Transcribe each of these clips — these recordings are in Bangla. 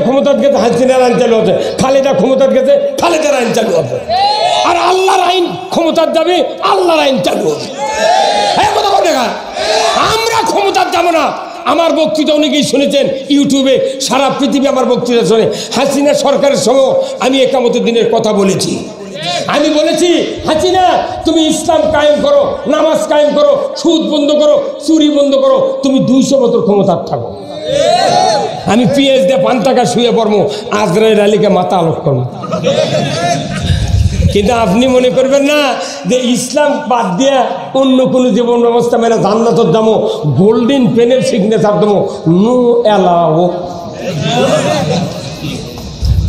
ক্ষমতার গেছে, হাসিনার আইন চালু হবে। খালেদা ক্ষমতার গেছে, খালেদার আইন চালু হবে। আর আল্লাহর আইন ক্ষমতার যাবে, আল্লাহর আইন চালু হবে। আমরা ক্ষমতার যাব না। আমার বক্তৃতা অনেকেই শুনেছেন ইউটিউবে, সারা পৃথিবী আমার বক্তৃতা শোনে। হাসিনা সরকারের সময় আমি একামতের দিনের কথা বলেছি। আমি বলেছি, হাসিনা তুমি ইসলাম কায়েম করো, নামাজ কায়েম করো, সুদ বন্ধ করো, চুরি বন্ধ করো, তুমি 200 বছর ক্ষমতার থাকো। আমি পিএস দিয়ে 5 টাকা শুয়ে পড়বো, আজরাইল আলীকে মাথা আলোক করবো। কিন্তু আপনি মনে করবেন না যে ইসলাম বাদ দিয়ে অন্য কোনো জীবন ব্যবস্থা মেনে জান্নাতের দামো, গোল্ডেন পেনের সিগনেচার দেবো, নো অ্যালাও।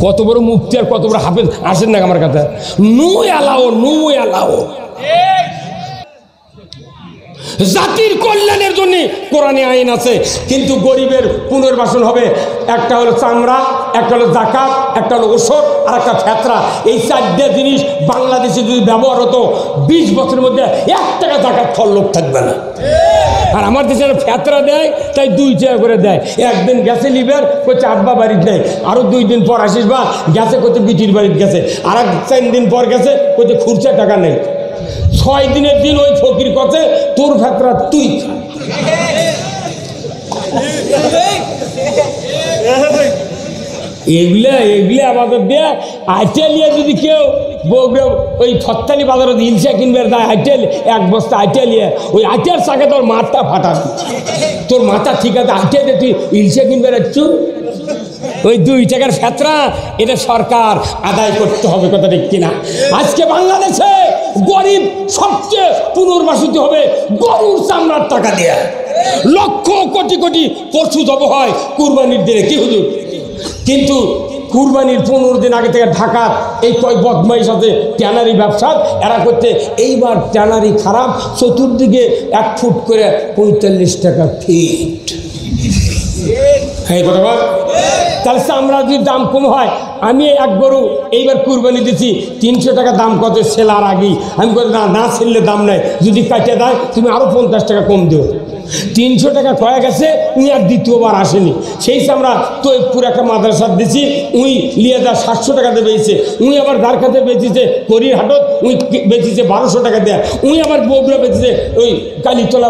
কত বড় মুফতি আর কত বড় হাফেজ আসেন না আমার কাছে, নো অ্যালাও, নো অ্যালাও। জাতির কল্যাণের জন্য কোরআনে আইন আছে, কিন্তু গরিবের পুনর্বাসন হবে। একটা হলো চামড়া, একটা হলো জাকাত, একটা হলো ওষুধ, আর একটা ফেতরা। এই 4টে জিনিস বাংলাদেশে যদি ব্যবহার হতো, 20 বছরের মধ্যে 1 টাকা জাকাত খাওয়ার লোক থাকবে না। আর আমার দেশে ফেতরা দেয়, তাই 2 টাকা করে দেয়। একদিন গেছে লিবার করছে আব্বা বাড়ির নেই, আরো 2 দিন পর আসিস বা গেছে করতে বিটির বাড়ির গেছে, আর 4 দিন পর গেছে করতে খুরচা টাকা নেই। 6 দিনের দিন ওই ফকির কথা, তোর ফেতরা তুই খা। এগুলা আমাদের দেয়া আইটেলিয়া। যদি কেউ ওই ফত্তানি বাজারে ইলশা কিনবে আইটেল, 1 বস্তা আইটেলিয়া, ওই আইটেল চাকে তোর মাথা ফাটাবি। তোর মাথা ঠিক আছে, আইটেলে তুই ইলশা কিনবে রাখছু। ওই 2 টাকার ফেতরা এটা সরকার আদায় করতে হবে, কথা ঠিক কিনা? আজকে বাংলাদেশে গরিব সবচেয়ে পুনর্বাসিত হবে গরুর চামড়ার টাকা দিয়ে। লক্ষ কোটি কোটি পশু জব হয় কুরবানির দিনে, কি হুজুর? কিন্তু কুরবানির 15 দিন আগে থেকে ঢাকার এই কয় বদমাইশ আছে ট্যানারি ব্যবসা, এরা করতে এইবার ট্যানারি খারাপ, চতুর্দিকে 1 ফুট করে 45 টাকা ফিট। হ্যাঁ কথা বল। তাহলে চামড়া যদি দাম কম হয়, আমি 1 গরু এইবার কুরবানি দিচ্ছি 300 টাকা দাম, কত সেলার আগেই আমি বলি না ছেললে দাম নাই, যদি কাটে দেয় তুমি আরো 50 টাকা কম দিও। 300 টাকা কয়ে গেছে, উনি আর দ্বিতীয়বার আসেনি। সেই চামড়া তো পুরো একটা মাদ্রাসার দিছি, উই লিয়ে যা 700 টাকা দিয়ে বেঁচেছে। উই আবার যার কাছে বেঁচেছে করির হাটত, উই বেঁচেছে 1200 টাকা দেয়। উই আবার বগুড়া বেঁচেছে ওই কালীতলা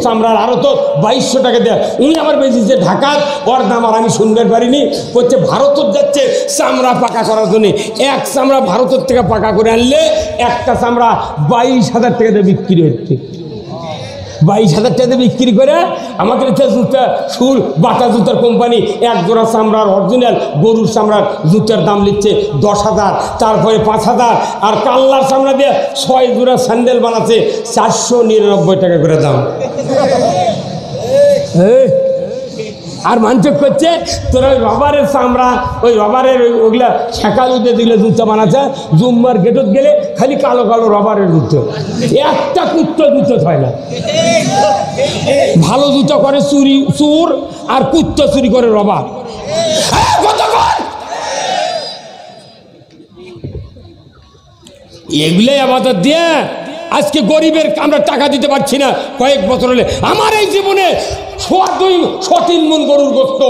চামড়ার আরো তো 2200 টাকা দেয়। উনি আবার বেঁচেছে ঢাকার, ওর দাম আর আমি শুনবার পারিনি। করছে ভারতের যাচ্ছে চামড়া পাকা করার জন্য। 1 চামড়া ভারতের থেকে পাকা করে আনলে একটা চামড়া 22,000 টাকা দিয়ে বিক্রি হচ্ছে। 22,000 টাকা বিক্রি করে আমাদের জুতা সুর বাটা জুতার কোম্পানি 1 জোড়া চামড়ার অরিজিনাল গরুর চামড়ার জুতার দাম নিচ্ছে 10,000, তারপরে 5,000। আর কাল্লার চামড়া দিয়ে 6 জোড়া স্যান্ডেল বানাচ্ছে 499 টাকা করে দাম। আর মানুষ করছে তোরা ওই রবারের চামড়া, ওই রবারের ওগুলা ছেঁকালুতে দিলে জুতো বানাচ্ছে, জুম্মার গেটত গেলে খালি কালো কালো রবারের জুতো, একটা কুত্তো জুতো হয় না। ভালো জুতো করে চুর, আর কুত্তো চুরি করে রবার। এগুলাই আমাদের দিয়ে আজকে গরিবের আমরা টাকা দিতে পারছি না। কয়েক বছর হলে আমার এই জীবনে 2.3 মণ গরুর গোস্ত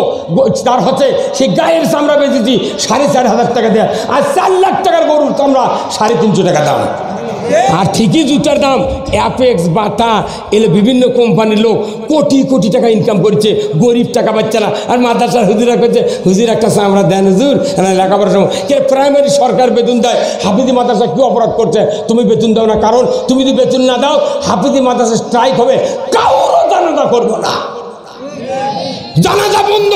তার হচ্ছে সেই গায়ের চামড়া বেঁচেছি 4,500 টাকা দেয়, আর 4 লাখ টাকার গরুর চামড়া 350 টাকা দাম। আর ঠিকই জুতার দাম অ্যাপেক্স, বাটা, এলে বিভিন্ন কোম্পানির লোক কোটি কোটি টাকা ইনকাম করছে, গরিব টাকা পাচ্ছে না। আর মাদ্রাসার হুজুরা করছে, হুজুর একটা চামড়া দেন হুজুর, লেখাপড়ার সময় কে প্রাইমারি সরকার বেতন দেয়, হাফিজি মাদ্রাসা কি অপরাধ করছে? তুমি বেতন দাও না, কারণ তুমি যদি বেতন না দাও হাফিজি মাদ্রাসা স্ট্রাইক হবে, কারোরও জানাজা করবো না, জানাজা বন্ধ।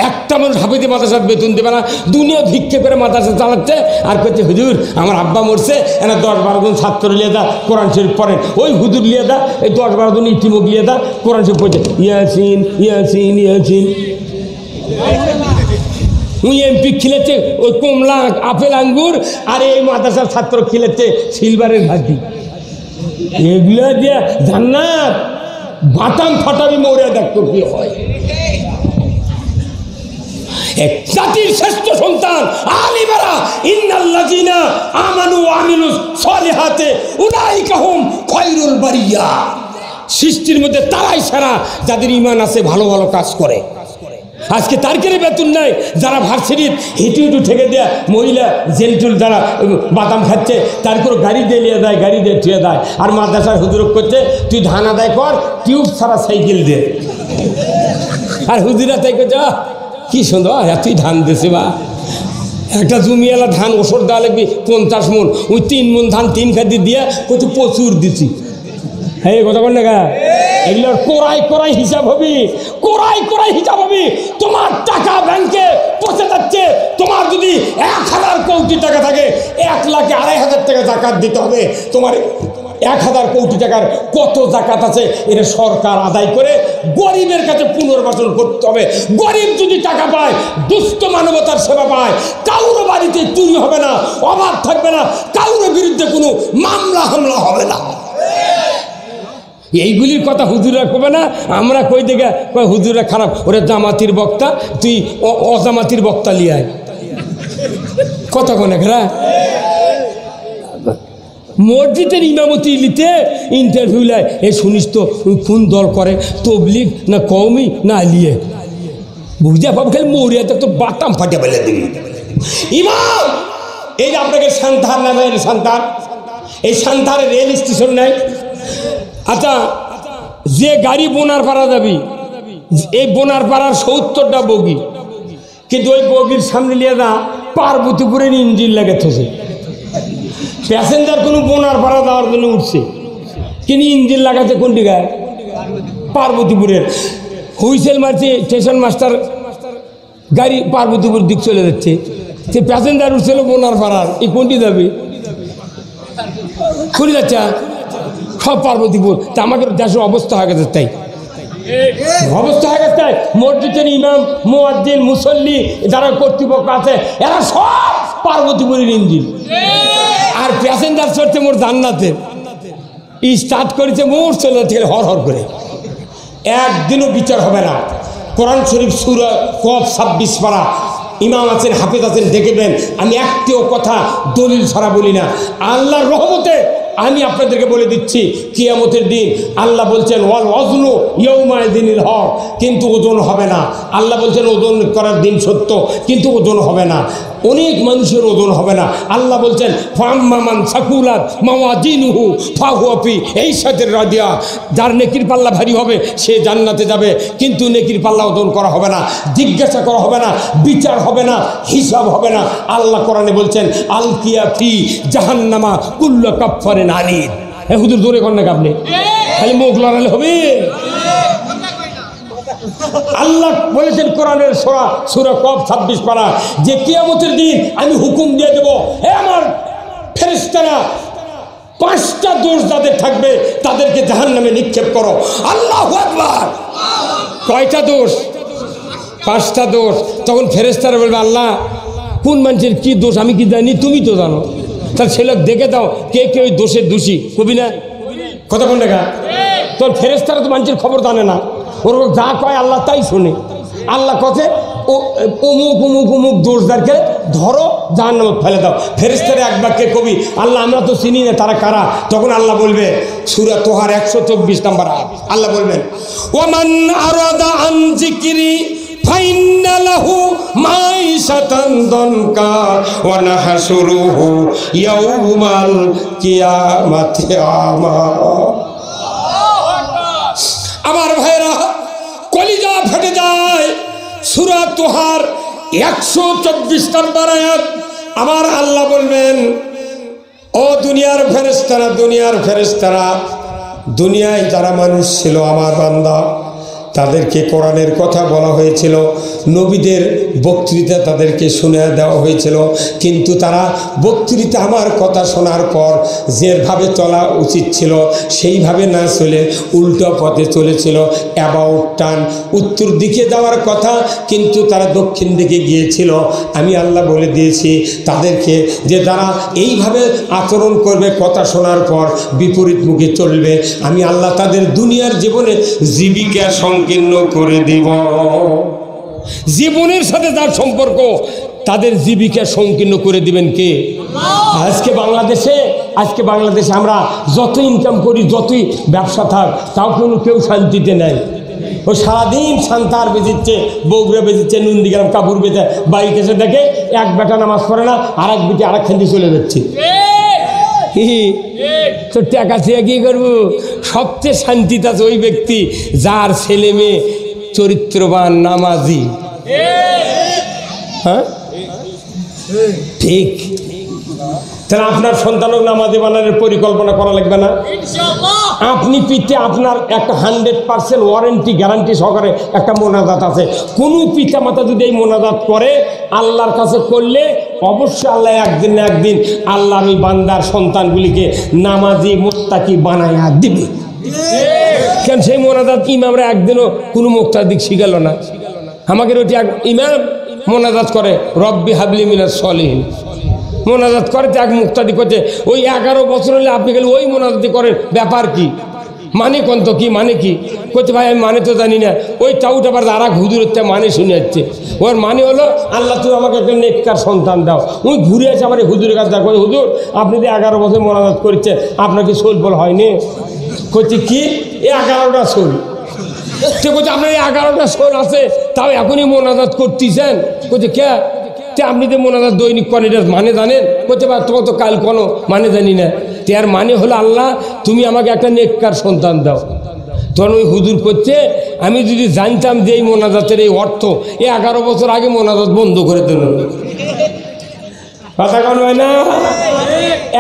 একটা মানুষ হাফিজি মাদ্রাসার বেতন দেবে না, দুনিয়া ভিক্ষে করে মাদ্রাসা চালাচ্ছে। আর করছে হুজুর আমার আব্বা মরছে, এনা 10-12 জন ছাত্র লিয়ে দা কোরআন শরীফ পড়েন, ওই হুজুর লিয়ে দা এই 10-12 জন ইতিমুখ লিয়ে দা কোরআন শরীফ পড়ছে, ইয়াসিন ইয়াসিন ইয়াসিন। উই এমপি খিলেছে ওই কমলা আপেল আঙ্গুর, আর এই মাদ্রাসার ছাত্র খিলেছে সিলভারের ঘাটি। এগুলো দিয়ে জান্নাত বাটাম ফাটাবি মরে দেখতো কি হয়। জাতির শ্রেষ্ঠ সন্তান আলিমারা ইন্নাল্লাযিনা আমানু ওয়া আমিলুস সলিহাতে উলাইকা হুম খায়রুল বারিয়া। সৃষ্টির মধ্যে তারাই সেরা যাদের ঈমান আছে, ভালো ভালো কাজ করে। আজকে তার কেনে বেতন নাই, যারা ভার্সিটির হিটু হিটু ঠেকে দেয়া মহিলা জেন্টুল যারা বাদাম খাচ্ছে তার করে গাড়ি দিয়ে নিয়ে দেয়, গাড়ি দিয়ে ঠুয়ে দেয়। আর মাদ্রাসার হুজুর করছে তুই ধান আদায় কর, টিউব ছাড়া সাইকেল দে। আর হুজুরা তাই যা কি সুন্দর তুই ধান দিছে বা একটা জমিওয়ালা ধান ওষুধ দেওয়া লাগবে 50 মন, ওই 3 মন ধান 3 খাদি দিয়ে কত প্রচুর দিছি। হ্যাঁ কথা বল না গা, এগুলোর কোরাই কোরাই হিসাব হবি, কোরাই কোরাই হিসাব হবি। তোমার টাকা ব্যাংকে পচে যাচ্ছে, তোমার যদি 1000 কোটি টাকা থাকে 1 লাখ 2,500 টাকা জাকাত দিতে হবে। তোমার 1000 কোটি টাকার কত জাকাত আছে এটা সরকার আদায় করে গরিবের কাছে পুনর্বাসন করতে হবে। গরিব যদি টাকা পায়, দুস্থ মানবতার সেবা পায়, কারোর বাড়িতে চুরি হবে না, অভাব থাকবে না, কারোর বিরুদ্ধে কোনো মামলা হামলা হবে না। এইগুলির কথা হুজুরা কবে না, আমরা কই দেখে কয় হুজুরা খারাপ, ওরা জামাতির বক্তা, তুই অজামাতির বক্তা লিয়ে আয়। কথা কোনে খেলা মসজিদের ইমামতি লিতে ইন্টারভিউ লাই, এ শুনিস তো কোন দল করে, তবলিগ না কওমি না আলিয়ে, বুঝা ভাব খালি মরিয়া তো বাতাম ফাটে ফেলে দিবি। ইমাম এই যে আপনাকে সান্তার না যায়, সান্তার এই সান্তারে রেল স্টেশন নাই। আচ্ছা যে গাড়ি বোনার পাড়া যাবি, এই বোনার পাড়ার 70টা বগি, কিন্তু ওই বগির সামনে নিয়ে না পার্বতীপুরের ইঞ্জিন লাগাতেছে। প্যাসেঞ্জার কোনো বোনার ভাড়া দেওয়ার জন্য উঠছে, কিন্তু ইঞ্জিন লাগাচ্ছে কোন দিকে? পার্বতীপুরের। হুইসেল মারছে স্টেশন মাস্টার, গাড়ি পার্বতীপুর দিক চলে যাচ্ছে। সে প্যাসেঞ্জার উঠছিল বোনার ভাড়ার, এই কোনটি যাবে? খুলে যাচ্ছে সব পার্বতীপুর। তা আমাকে দেশের অবস্থা হয়ে গেছে, তাই অবস্থা হয়ে গেছে। তাই মসজিদের ইমাম, মুয়াজ্জিন, মুসল্লি যারা কর্তৃপক্ষ আছে এরা সব পার্বতীপুরের ইঞ্জিন। আর প্যাসেঞ্জার চড়ছে মোর জান্নাতে, স্টার্ট করেছে মোর চলে যাচ্ছে হর হর করে। একদিনও বিচার হবে না। কোরআন শরীফ সূরা কফ 26 পারা, ইমাম আছেন, হাফেজ আছেন, দেখবেন আমি একটিও কথা দলিল ছাড়া বলি না। আল্লাহর রহমতে আমি আপনাদেরকে বলে দিচ্ছি, কিয়ামতের দিন আল্লাহ বলছেন ওয়াল ওয়াজনু ইয়াউমাইযিনিল হক, কিন্তু ওজন হবে না। আল্লাহ বলছেন ওজন করার দিন সত্য, কিন্তু ওজন হবে না। অনেক মানুষের ওজন হবে না। আল্লাহ বলছেন ফাম্মা মান সাকুলাত মাওয়াজিনুহু ফাহুয়া ফি আইশাতির রাদিয়া, যার নেকির পাল্লা ভারী হবে সে জান্নাতে যাবে, কিন্তু নেকির পাল্লা ওজন করা হবে না, জিজ্ঞাসা করা হবে না, বিচার হবে না, হিসাব হবে না। আল্লাহ কোরআনে বলছেন আলকিয়া ফি জাহান্নামা কুল্লু কাফফারিন আনিদ। হে হুজুর জোরে কর না আপনি, খালি মুখ লড়ালে হবে? আল্লাহ বলেছেন কোরআনের সূরা কফ 26 পারা যে কিয়ামতের দিন আমি হুকুম দিয়ে দেব, হে আমার ফেরেশতারা, 5টা দোষ যাদের থাকবে তাদেরকে জাহান্নামে নিক্ষেপ করো। আল্লাহু আকবার। কয়টা দোষ? 5টা দোষ। তখন ফেরেশতারা বলবে আল্লাহ কোন মানুষের কি দোষ আমি কি জানি, তুমি তো জানো, তাহলে সে লোক দেখে দাও কে কে ওই দোষের দোষী। কবি না কথা কোন দেখা? তোর ফেরেশতারা তো মানুষের খবর জানে না, ওরকম যা কয় আল্লাহ তাই শুনে। আল্লাহ কথা ও অমুক অমুক অমুক দোষদারকে ধরো জাহান্নামে ফেলে দাও। ফেরেশতারা এক বাক্যে কবি আল্লাহ আমরা তো চিনি না তারা কারা। তখন আল্লাহ বলবে সূরা তোহার 124 নম্বর আয়াত, আল্লাহ বলবেন ওয়ামান আরাদা আন যিকরি ফাইন্না লাহু মাইশাতান দনকা ওয়া নাহশুরুহু ইয়াউমাল কিয়ামাতি আমা। আমার ভাইরা কলিজা ফেটে যায়। সূরা তোহার 124 নম্বর আয়াত। আমার আল্লাহ বলবেন ও দুনিয়ার ফেরেশতারা, দুনিয়ার ফেরেশতারা, দুনিয়ায় যারা মানুষ ছিল আমার বান্দা, তাদেরকে কোরআনের কথা বলা হয়েছিল, নবীদের বক্তৃতা তাদেরকে শুনে দেওয়া হয়েছিল, কিন্তু তারা বক্তৃতা আমার কথা শোনার পর যেভাবে চলা উচিত ছিল সেইভাবে না চলে উল্টো পথে চলেছিল। অ্যাবাউট টার্ন, উত্তর দিকে যাওয়ার কথা কিন্তু তারা দক্ষিণ দিকে গিয়েছিল। আমি আল্লাহ বলে দিয়েছি তাদেরকে যে তারা এইভাবে আচরণ করবে, কথা শোনার পর বিপরীত মুখে চলবে, আমি আল্লাহ তাদের দুনিয়ার জীবনে জীবিকা সংকীর্ণ করে দিব। জীবনের সাথে তার সম্পর্ক, তাদের জীবিকা সংকীর্ণ করে দিবেন কে? আজকে বাংলাদেশে আমরা যত ইনকাম করি, যতই ব্যবসা থাক, তাও কোনো কেউ শান্তিতে নেই। ও সারাদিন সান্তার বেঁচেছে, বগুড়া বেঁচেছে, নন্দীগ্রাম কাপড় বেঁচে, বাড়িতে এসে দেখে এক বেটা নামাজ পড়ে না, আর এক বেটি আর এক খান্তি চলে যাচ্ছে। তো টাকা চেয়ে কি করবো? সবচেয়ে শান্তিতে আছে ওই ব্যক্তি যার ছেলে মেয়ে চরিত্রবান, নামাজি। হ্যাঁ ঠিক। তাহলে আপনার সন্তানক নামাজি বানানোর পরিকল্পনা করা লাগবে না? আপনি পিঠে আপনার একটা 100% ওয়ারেন্টি গ্যারান্টি সহকারে একটা মোনাজাত আছে। কোনো পিতা মাতা যদি এই মোনাজাত করে আল্লাহর কাছে করলে অবশ্যই আল্লাহ একদিন না একদিন আল্লাহর ওই বান্দার সন্তানগুলিকে নামাজি মুত্তাকি বানায়া দিবে। কেন সেই মোনাজাত ইমামরা একদিনও কোনো মুক্তাদিক শিখাল না। আমাদের ওটি এক ইমাম মোনাজাত করে রব্বি হাবলি মিনাস সলিহিন, মোনাজাত করে এক মুক্তাদি করছে। ওই 11 বছর হলে আপনি গেলে ওই মোনাজাতি করেন, ব্যাপার কি? মানে কোন তো কি মানে কি করছে? ভাই আমি মানে তো জানি না। ওই টাউট আবার আর এক হুজুরের মানে শুনে যাচ্ছে। ওর মানে হলো আল্লাহ তুমি আমাকে একটা নেককার সন্তান দাও। ওই ঘুরে আসে আবার হুজুরের কাছে দেখো, হুজুর আপনি যে 11 বছর মোনাজাত করছে, আপনার কি সোল বল হয়নি? করছে কি 11টা সোল? সে বলছে আপনার 11টা সোল আছে, তাও এখনই মোনাজাত করতেছেন? করছে কে? আপনি যে মোনাজাত দৈনিক করেন এটা মানে জানেন? করতে পার তোমার তো কাল কোনো মানে জানি না। তার মানে হলো আল্লাহ তুমি আমাকে একটা নেককার সন্তান দাও। তখন ওই হুজুর করছে আমি যদি জানতাম যে এই মোনাজাতের এই অর্থ, 11 বছর আগে মোনাজাত বন্ধ করে দিল। কথা কোন হয় না?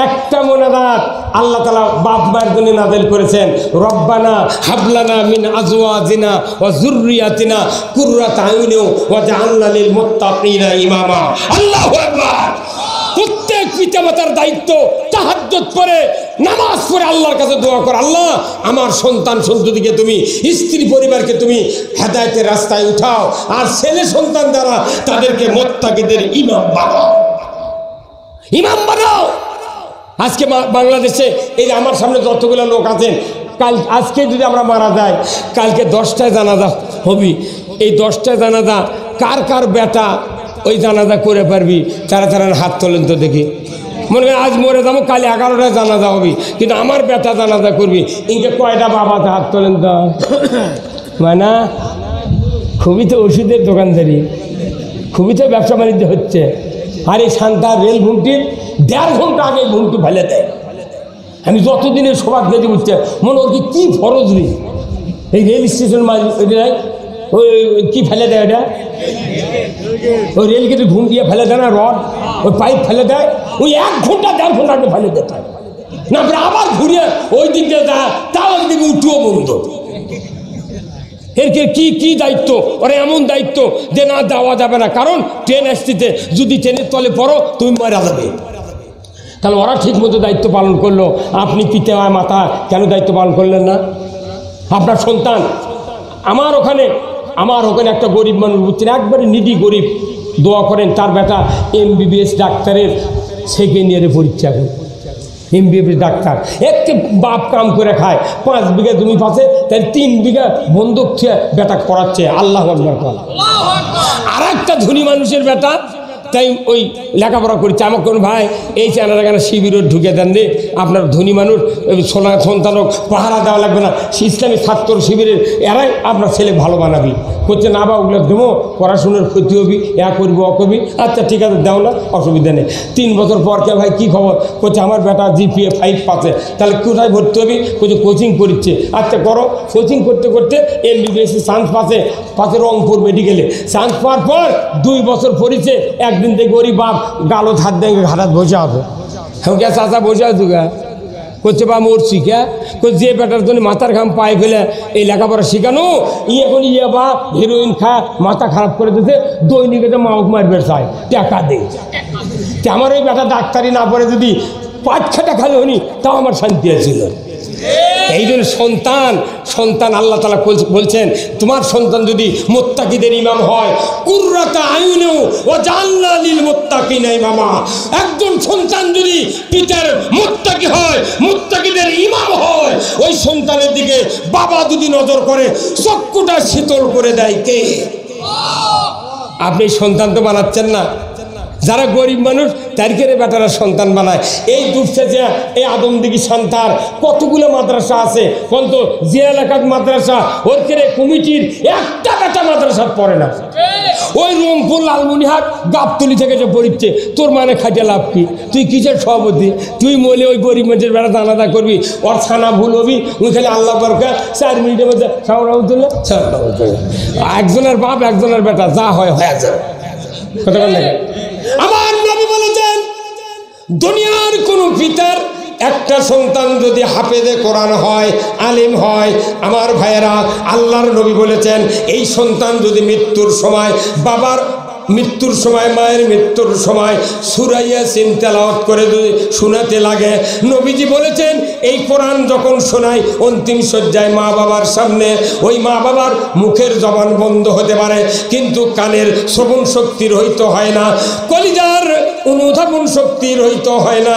একটা মোনাজাত আল্লাহ তাআলা বাপ মায়ের জন্য নাযিল করেছেন, রব্বানা হাবলানা মিন আজওয়াজিনা ওয়া যুররিয়াতিনা কুররাতা আয়ুনিন ওয়াজআলনা লিল মুত্তাকিনা ইমামা। আল্লাহু আকবার। প্রত্যেক পিতামাতার দায়িত্ব তাহাজ্জুদ পড়ে নামাজ পড়ে আল্লাহর কাছে দোয়া কর, আল্লাহ আমার সন্তান সন্ততিকে তুমি, স্ত্রী পরিবারকে তুমি হেদায়েতের রাস্তায় উঠাও, আর ছেলে সন্তান দ্বারা তাদেরকে মুত্তাকিদের ইমাম বানাও, ইমাম বানাও। আজকে বাংলাদেশে এই আমার সামনে যতগুলো লোক আছেন, আজকে যদি আমরা মারা যাই, কালকে 10টায় জানাজা হবি। এই 10টায় জানাজা কার কার বেটা ওই জানাজা করে পারবি? তারা হাত তোলেন তো দেখি। মনে করেন আজ মরে যাবো, কাল 11টায় জানাজা হবি, কিন্তু আমার বেটা জানাজা করবি। ইনকে কয়টা বাবা হাত তোলেন তো? মানে খুবই তো ওষুধের দোকানদারি, খুবই তো ব্যবসা বাণিজ্য হচ্ছে। আর এই শান্তা রেল ঘুমটির 1.5 ঘন্টা আগে ঘুমটি ফেলে দেয়। আমি যতদিনের সবার গেতে বুঝতে মনে ওর কি ফরজ নেই। এই রেল স্টেশন ওই কি ফেলে দেয় ওটা, ওই রেল গেটে ঘুম দিয়ে ফেলে দেয় না, রড ওই পাইপ ফেলে দেয়। ওই 1 ঘন্টা 1.5 ঘন্টা আগে ফেলে দেয় না, আবার ঘুরিয়ে ওই দিক দিয়ে যায়, তাও একদিকে উঠিও বন্ধ। এর কি কি দায়িত্ব? ওরা এমন দায়িত্ব যে না দেওয়া যাবে না, কারণ ট্রেন আসতে যদি ট্রেনের তলে পড়ো তুমি মারা যাবে। তাহলে ওরা ঠিক মতো দায়িত্ব পালন করলো, আপনি পিতা মাতা কেন দায়িত্ব পালন করলেন না? আপনার সন্তান আমার ওখানে একটা গরিব মানুষ বুঝছেন, একবারে নিডি গরিব, দোয়া করেন তার বেটা MBBS ডাক্তারের 2nd ইয়ারে পরীক্ষা করে। MBBS ডাক্তার, একটি বাপ কাম করে খায়, 5 বিঘা জমি পাচ্ছে, তাই 3 বিঘা বন্দুক খেয়ে বেটা করাচ্ছে। আল্লাহু আকবার। আর একটা ধনী মানুষের বেটা তাই ওই লেখাপড়া করছে। আমার কোন ভাই এই চ্যানেল এখানে শিবিরও ঢুকে দেন রে, আপনার ধনী মানুষ সন্তানক পাহারা দেওয়া লাগবে না, ইসলামী ছাত্র শিবিরের এরাই আপনার ছেলে ভালো বানাবি। করছে না বা ওগুলো দেবো, পড়াশোনার ক্ষতি হবি, করবি করবি। আচ্ছা ঠিক আছে দাও না, অসুবিধা নেই। 3 বছর পর কে ভাই কী খবর? করছে আমার বেটা GPA 5 পাচ্ছে। তাহলে কোথায় ভর্তি হবি? করছে কোচিং করছে। আচ্ছা করো। কোচিং করতে করতে MBBS চান্স পাচ্ছে রংপুর মেডিকেলে। চান্স পাওয়ার পর 2 বছর পড়েছে, একদিন থেকে গরিব বাপ গালো হাত দিয়ে ঘাটাত বসে আছে। হ্যাঁ চাচা বসে আছো গা? করছে বা মরছি কে? যে বেটার জন্য মাথার ঘাম পায়ে ফেলে এই লেখাপড়া শেখানো, এখন বা হিরোইন খা মাথা খারাপ করে দিতে, দৈনিক এটা মাউক মারবে চায়, টাকা দেয়। আমার ওই বেটা ডাক্তারি না পড়ে যদি 5 খাটা খালে হনি, তাও আমার শান্তি আছিল। এই জন্য সন্তান আল্লাহ তাআলা বলছেন তোমার সন্তান যদি মুত্তাকিদের ইমাম হয়, কুররাতা আয়ুনিন ওয়া জাআলনা লিল মুত্তাকিনা ইমামা। একজন সন্তান যদি পিতার মুত্তাকি হয়, মুত্তাকিদের ইমাম হয়, ওই সন্তানের দিকে বাবা যদি নজর করে চক্ষুটা শীতল করে দেয় কে? আপনি সন্তান তো বানাচ্ছেন না, যারা গরিব মানুষ তারিখের বেটারা সন্তান বানায়। এই দুঃখে এই আদমদিঘি সন্তান কতগুলো মাদ্রাসা আছে, কত যে এলাকার মাদ্রাসা ওর কেড়ে কমিটির একটা বেটা মাদ্রাসা পড়ে না। ওই রংপুর লালমনিহাট গাবতলি থেকে যে পড়িচ্ছে, তোর মানে খাইতে লাভ কি? তুই কিসের সভাপতি? তুই মলে ওই গরিব মানুষের বেড়া আলাদা করবি, ওর ছানা ভুল হবি, ওই খালি আল্লাহ দরকার 4 মিনিটের মধ্যে একজনের বাপ একজনের বেটা যা হয় হয়ে যায়। কথা বল না। আমার নবী বলেছেন দুনিয়ার কোন পিতার একটা সন্তান যদি হাফেজে কোরআন হয়, আলিম হয়, আমার ভাইয়েরা আল্লাহর নবী বলেছেন এই সন্তান যদি মৃত্যুর সময় বাবার মৃত্যুর সময় মায়ের মৃত্যুর সময় সূরা ইয়াসিন তেলাওয়াত করে যদি শোনাতে লাগে, নবীজি বলেছেন এই কোরআন যখন শোনায় অন্তিম শয্যায় মা বাবার সামনে, ওই মা বাবার মুখের জবান বন্ধ হতে পারে কিন্তু কানের শ্রবণ শক্তি রহিত হয় না, কলিজার অনুধাবন শক্তি রহিত হয় না।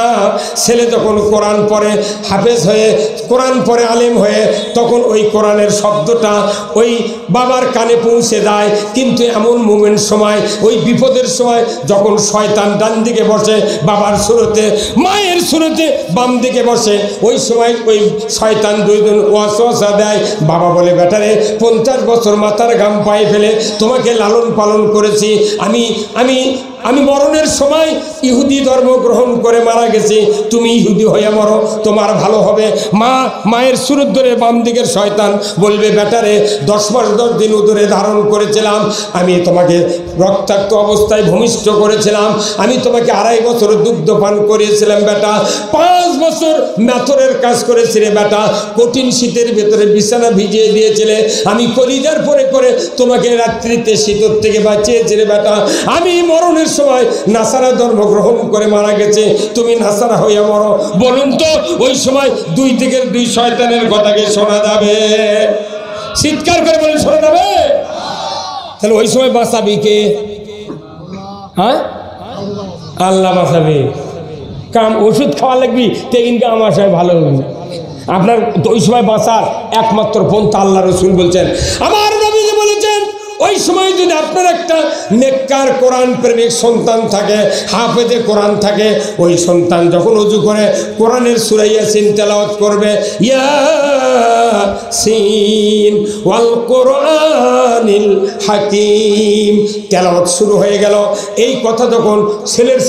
ছেলে যখন কোরআন পড়ে হাফেজ হয়ে, কোরআন পড়ে আলেম হয়ে, তখন ওই কোরআনের শব্দটা ওই বাবার কানে পৌঁছে যায়। কিন্তু এমন মোমেন্ট সময়, ওই বিপদের সময় যখন শয়তান ডান দিকে বসে বাবার সুরতে, মায়ের সুরতে বাম দিকে বসে, ওই সময় ওই শয়তান দুইজন ওয়াসওয়াসা দেয়। বাবা বলে বেটারে 50 বছর মাথার ঘাম পায়ে ফেলে তোমাকে লালন পালন করেছি, আমি মরণের সময় ইহুদি ধর্ম গ্রহণ করে মারা গেছি, তুমি ইহুদি হয়ে মরো, তোমার ভালো হবে। মায়ের সুরত ধরে বাম দিকের শয়তান বলবে বেটারে 10 মাস 10 দিন উদরে ধারণ করেছিলাম, আমি তোমাকে রক্তাক্ত অবস্থায় ভূমিষ্ঠ করেছিলাম, আমি তোমাকে 2.5 বছর দুগ্ধ পান করিয়েছিলাম বেটা, 5 বছর মেথরের কাজ করেছিলে বেটা, কঠিন শীতের ভেতরে বিছানা ভিজিয়ে দিয়েছিলে, আমি কলিজার পরে করে তোমাকে রাত্রিতে শীতের থেকে বাঁচিয়েছিলে বেটা, আমি মরণের সময় নাসারা ধর্ম গ্রহণ করে মারা গেছে, তুমি নাসারা হইয়া মরো। বলুন তো ওই সময় দুই দিকের দুই শয়তানের কথাকে শোনা যাবে? চিৎকার করে বলে শোনা যাবে? তাহলে ওই সময় বাঁচাবি কে? হ্যাঁ, আল্লাহ বাঁচাবে। কাম ওষুধ খাওয়া লাগবি তে কিন্তু আমার সময় ভালো হবে। আপনার ওই সময় বাঁচার একমাত্র পন্থা আল্লাহ রসুল বলছেন, আমার নবী বলেছেন ওই সময় যদি আপনার একটা নেককার কোরআন প্রেমিক সন্তান থাকে, হাফেজে কোরআন থাকে, ওই সন্তান যখন ওযু করে কোরআনের সূরা ইয়াসিন তেলাওয়াত করবে, ইয়াসিন ওয়াল কোরআনিল হাকিম, তেলাওয়াত শুরু হয়ে গেল। এই কথা যখন ছেলের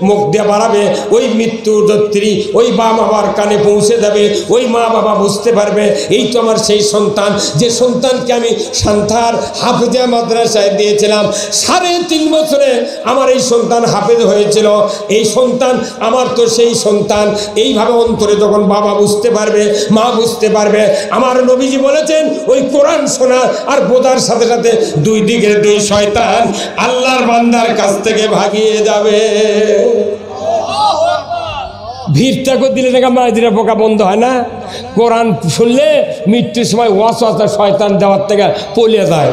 মুখ দিয়ে বাড়াবে, ওই মৃত্যু যাত্রী ওই মা বাবার কানে পৌঁছে যাবে, ওই মা বাবা বুঝতে পারবে এই তো আমার সেই সন্তান, যে সন্তানকে আমি সান্তার হাফেজে মাদ্রাসায় দিয়েছিলাম, 3.5 বছরে আমার এই সন্তান হাফেজ হয়েছিল, এই সন্তান আমার তো সেই সন্তান। এইভাবে অন্তরে যখন বাবা বুঝতে পারবে, মা বুঝতে পারবে, আমার নবীজি বলেছেন ওই কোরআন শোনা আর বোঝার সাথে সাথে দুই দিকের দুই শয়তান আল্লাহর বান্দার কাছ থেকে ভাগিয়ে যাবে। ভিড়টা করে দিলে দেখা মাঝিরা পোকা বন্ধ হয় না? কোরআন শুনলে মৃত্যুর সময় ওয়াসওয়াসা শয়তান দেওয়ার থেকে পলিয়ে যায়।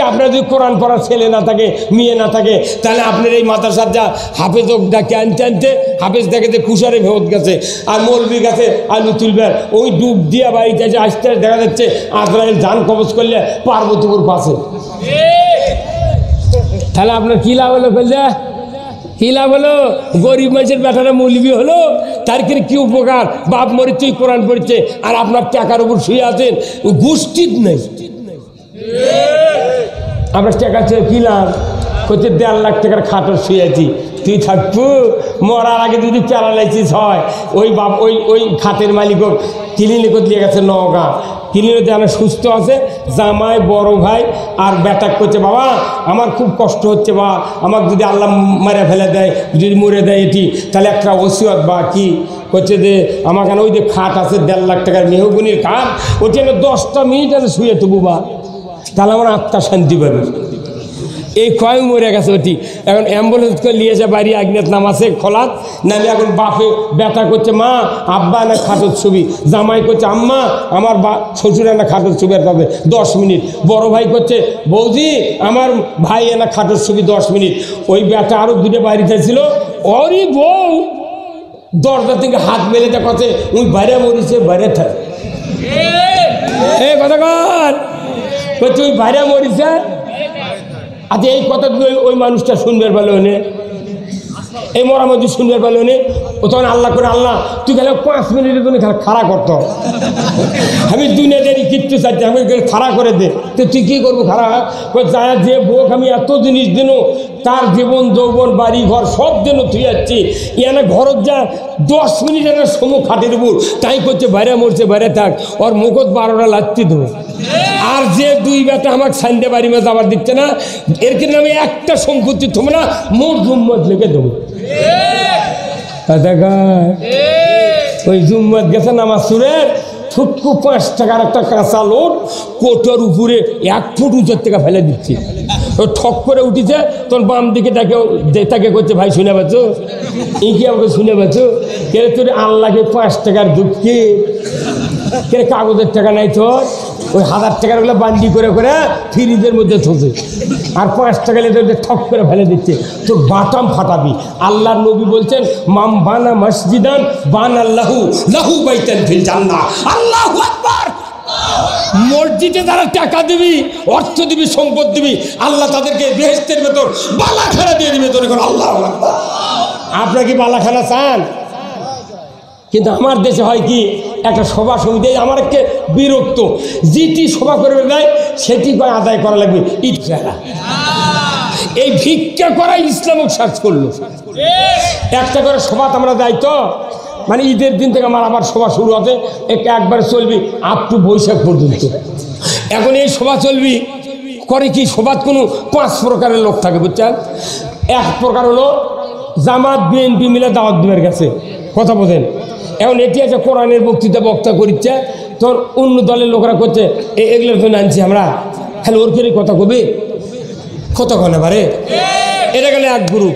আপনার যদি কোরআন পড়ার ছেলে না থাকে, মেয়ে না থাকে, তাহলে আপনার এই মাদ্রাসার যা হাফেজ ডাকে আনতে আনতে হাফেজ দেখেছে কুষারে ভেত গেছে আর মৌলবি গাছে আলু তুলবেন, ওই ডুব দিয়ে বাড়িতে যে আসতে দেখা যাচ্ছে আজরাইল জান কবজ করলে পার্বতীপুর পাশে। তাহলে আপনার কী লাভ হলো? বললে কী লাভ হলো? গরিব মানুষের বেটারা মৌলবি হলো, তার কি উপকার? বাপ মরিচ্ছে কোরআন পড়ছে আর আপনার টাকার উপর শুয়ে আছেন, গোষ্ঠীর নেই। আমরা টাকা চেয়ে কিলাম করছে 1.5 লাখ টাকার খাটো শুয়েছি, তুই থাকবো মরার আগে যদি প্যারালাইসিস হয়, ওই বাপ ওই খাতের মালিকও ক্লিনিকও দিয়ে গেছে নওগাঁ, ক্লিনিকে আমার সুস্থ আছে, জামাই বড় ভাই আর বেটা করছে বাবা আমার খুব কষ্ট হচ্ছে, বা আমাকে যদি আল্লাহ মারে ফেলে দেয়, যদি মরে দেয় এটি, তাহলে একটা ওসিয়ত বা কি হচ্ছে যে আমাকে ওই যে খাট আছে 1.5 লাখ টাকার মেহগুনির খাট, ওটি আমি 10টা মিনিট আছে শুয়ে তবু বা, তাহলে আমার আত্মা শান্তি পাবে। এই কয় মরে গেছে ওটি, এখন অ্যাম্বুলেন্স করে নিয়ে যা বাড়ি আগনেত নামাছে খোলাত নাহলে এখন বাপে ব্যথা করছে মা আব্বা না খাটোর ছবি, জামাই করছে আম্মা আমার শ্বশুর না খাটোর ছবি আর পাবে 10 মিনিট, বড় ভাই করছে বৌদি আমার ভাই এনা খাটোর ছবি 10 মিনিট। ওই ব্যথা আরও দুটো বাড়িতে ছিল, ওরই বউ দরজা থেকে হাত মেলে দেখাচ্ছে ওই বাইরে মরিছে বাইরে থাকে, এই কথা কর করছে ওই বাইরে মরিছে। আচ্ছা এই কথাগুলো ওই মানুষটা শুনবে বলে ওনে এই মরামতি শুনবার পেল নি ও তখন আল্লাহ করে আল্লাহ তুই গেলে 5 মিনিটের জন্য খাড়া করতো আমি দুনিয়াদারি কিচ্ছু চাইছি আমি খাড়া করে দে তো তুই কী করবো খাড়া যা যে বোক আমি এত জিনিস দিন তার জীবন যৌবন বাড়ি ঘর সব জন্য তুই যাচ্ছি ইয়ানে ঘরত যা 10 মিনিটের সময় খাটির উপর তাই করছে বাইরে মরছে বাইরে থাক ওর মুখত 12টা লাগতে দেবো আর যে 2 বেটা আমাকে সাইন্দে বাড়ি মধ্যে আবার দিচ্ছে না এর কিন্তু আমি একটা সম্পত্তি থমো না মোট জুম্মত লিখে দেবো ওই জুম্মত গেছে নামাজ সুরের ছোট্টু 5 টাকার একটা কাঁচা লোট কোটোর উপরে 1 ফুট উঁচুর থেকে ফেলে দিচ্ছে ও ঠক করে উঠেছে তোর বাম দিকে তাকে করছে ভাই শুনে পাচ্ছ এই কি আমাকে শুনে পাচ্ছ কে তোর আল্লাহকে 5 টাকার দুঃখে কে কাগজের টাকা নাই তোর ওই 1000 টাকার গুলো বান্ডি করে করে ফ্রিজের মধ্যে থোছে আর 5 টাকা লেগে ঠক করে ফেলে দিচ্ছে তোর বাটাম ফাটাবি আল্লাহর নবী বলছেন মাম বানা মসজিদান বানাল্লাহু লাহু বাইতান ফিল জান্নাহ আল্লাহু আকবার মসজিদে যারা টাকা দিবি অর্থ দিবি সম্পদ দিবি আল্লাহ তাদেরকে বেহেশতের ভেতর বালাখানা দিয়ে দিবে তোর এখন আল্লাহু আকবার আপনারা কি বালাখানা চান কিন্তু আমার দেশে হয় কি একটা সভা সমিতি আমার একটা বিরক্ত যেটি সভা করবে দেয় সেটি আদায় করা লাগবে ঈদ ফেরা এই ভিক্ষা করা ইসলামিক সার্চ করলো একটা করে সভা আমরা যাই তো মানে ঈদের দিন থেকে আমার আবার সভা শুরু হবে একবার চলবি আপ টু বৈশাখ পর্যন্ত এখন এই সভা চলবি করে কি সভাত কোনো 5 প্রকারের লোক থাকে বুঝছেন এক প্রকার হলো জামাত বিএনপি মিলে দাওয়াত দিবার গেছে কথা বোঝেন এখন এটি আছে কোরআনের বক্তা করিচ্ছে তোর অন্য দলের লোকরা করছে এগুলোর জন্য আনছি আমরা খালি ওর করে কথা কবি কত কনে পারে এটা গেলে এক গ্রুপ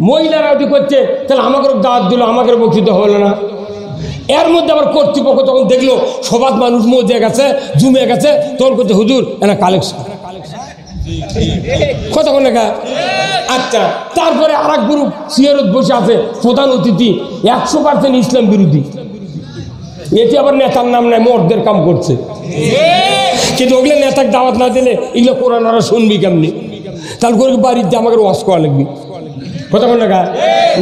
মহিলারা ওটি করছে তাহলে আমাকে দাওয়াত দিল আমাকে বক্তৃতা হলো না এর মধ্যে আবার কর্তৃপক্ষ তখন দেখলো সবাদ মানুষ মজে গেছে জুমে গেছে তখন করছে হুজুর এনা কালেকশন কত কোনে গা আচ্ছা তারপরে আর এক গ্রুপ সিয়ারত বসে আছে প্রধান অতিথি 100% ইসলাম বিরোধী এটি আবার নেতার নাম নাই মর্দের কাম করছে কিন্তু ওগুলো নেতাকে দাওয়াত না দিলে এগুলো কোরআন ওরা শুনবি কেমনি তাহলে করে বাড়িতে আমাকে ওয়াশ করা লাগবে কথা কোন টাকা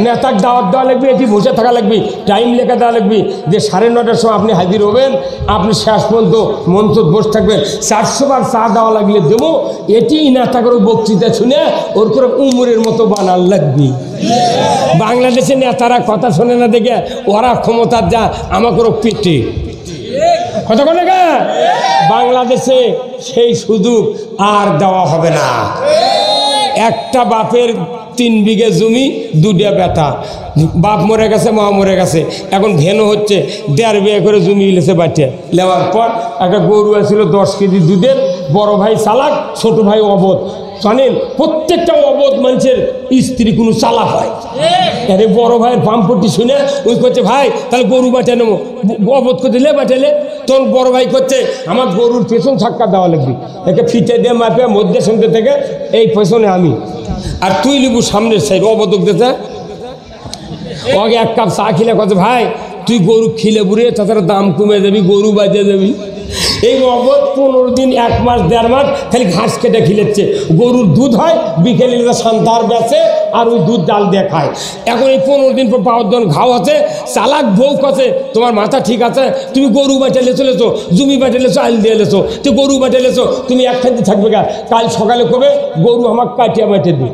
নেতাকে দাওয়াত দেওয়া লাগবে এটি বসে থাকা লাগবে টাইম লেখা দেওয়া লাগবে যে 9:30টার সময় আপনি হাজির হবেন আপনি শেষ পর্যন্ত মঞ্চ বসে থাকবেন 400 বার চা দেওয়া লাগলে দেবো এটি নেতাকে বক্তৃতা শুনে ওর করে উমরের মতো বানাল লাগবে বাংলাদেশের নেতারা কথা শোনে না দেখে ওরা ক্ষমতার যা আমাকেও পেটে কথা কোন টাকা বাংলাদেশে সেই সুযোগ আর দেওয়া হবে না একটা বাপের 3 বিঘে জমি 2টা বেটা বাপ মরে গেছে মা মরে গেছে এখন ঘেনো হচ্ছে 1.5 বিঘা করে জমি ইলেছে বাটিয়ে নেওয়ার পর একটা গরু আছিল 10 কেজি দুধের বড় ভাই চালাক ছোট ভাই অবোধ জানেন প্রত্যেকটা অবোধ মানুষের স্ত্রী কোনো চালাক হয় আরে বড় ভাইয়ের পাম্পটি শুনে ওই করছে ভাই তাহলে গরু বাটে নেবো অবোধ করে দিলে বাটালে তখন বড় ভাই করছে আমার গরুর পেছন ছাক্কা দেওয়া লাগবে একে ফিতে দিয়ে মাপে মধ্যে সঙ্গে থেকে এই পেছনে আমি আর তুই লিবু সামনের সাইড অবদক দিতে ওকে 1 কাপ চা খিলে কথা ভাই তুই গরু খিলে বুড়ে তাছাড়া দাম কমে যাবি গরু বাজে যাবি এই অবধ 15 দিন 1 মাস 1.5 মাস খালি ঘাস কেটে খিলেচ্ছে গরুর দুধ হয় বিকেলে সান্তার বেচে আর ওই দুধ ডাল দিয়ে খায় এখন এই 15 দিন পর পাওয়ার জন ঘাও আছে চালাক বউ কাছে তোমার মাথা ঠিক আছে তুমি গরু বাটালে চলেছো জমি বাটালেছো আইল দিয়ে লেছো তো গরু বাটালেছো তুমি একখানে থাকবে গা কাল সকালে কবে গরু আমাকে কাটিয়ে বাটে দিই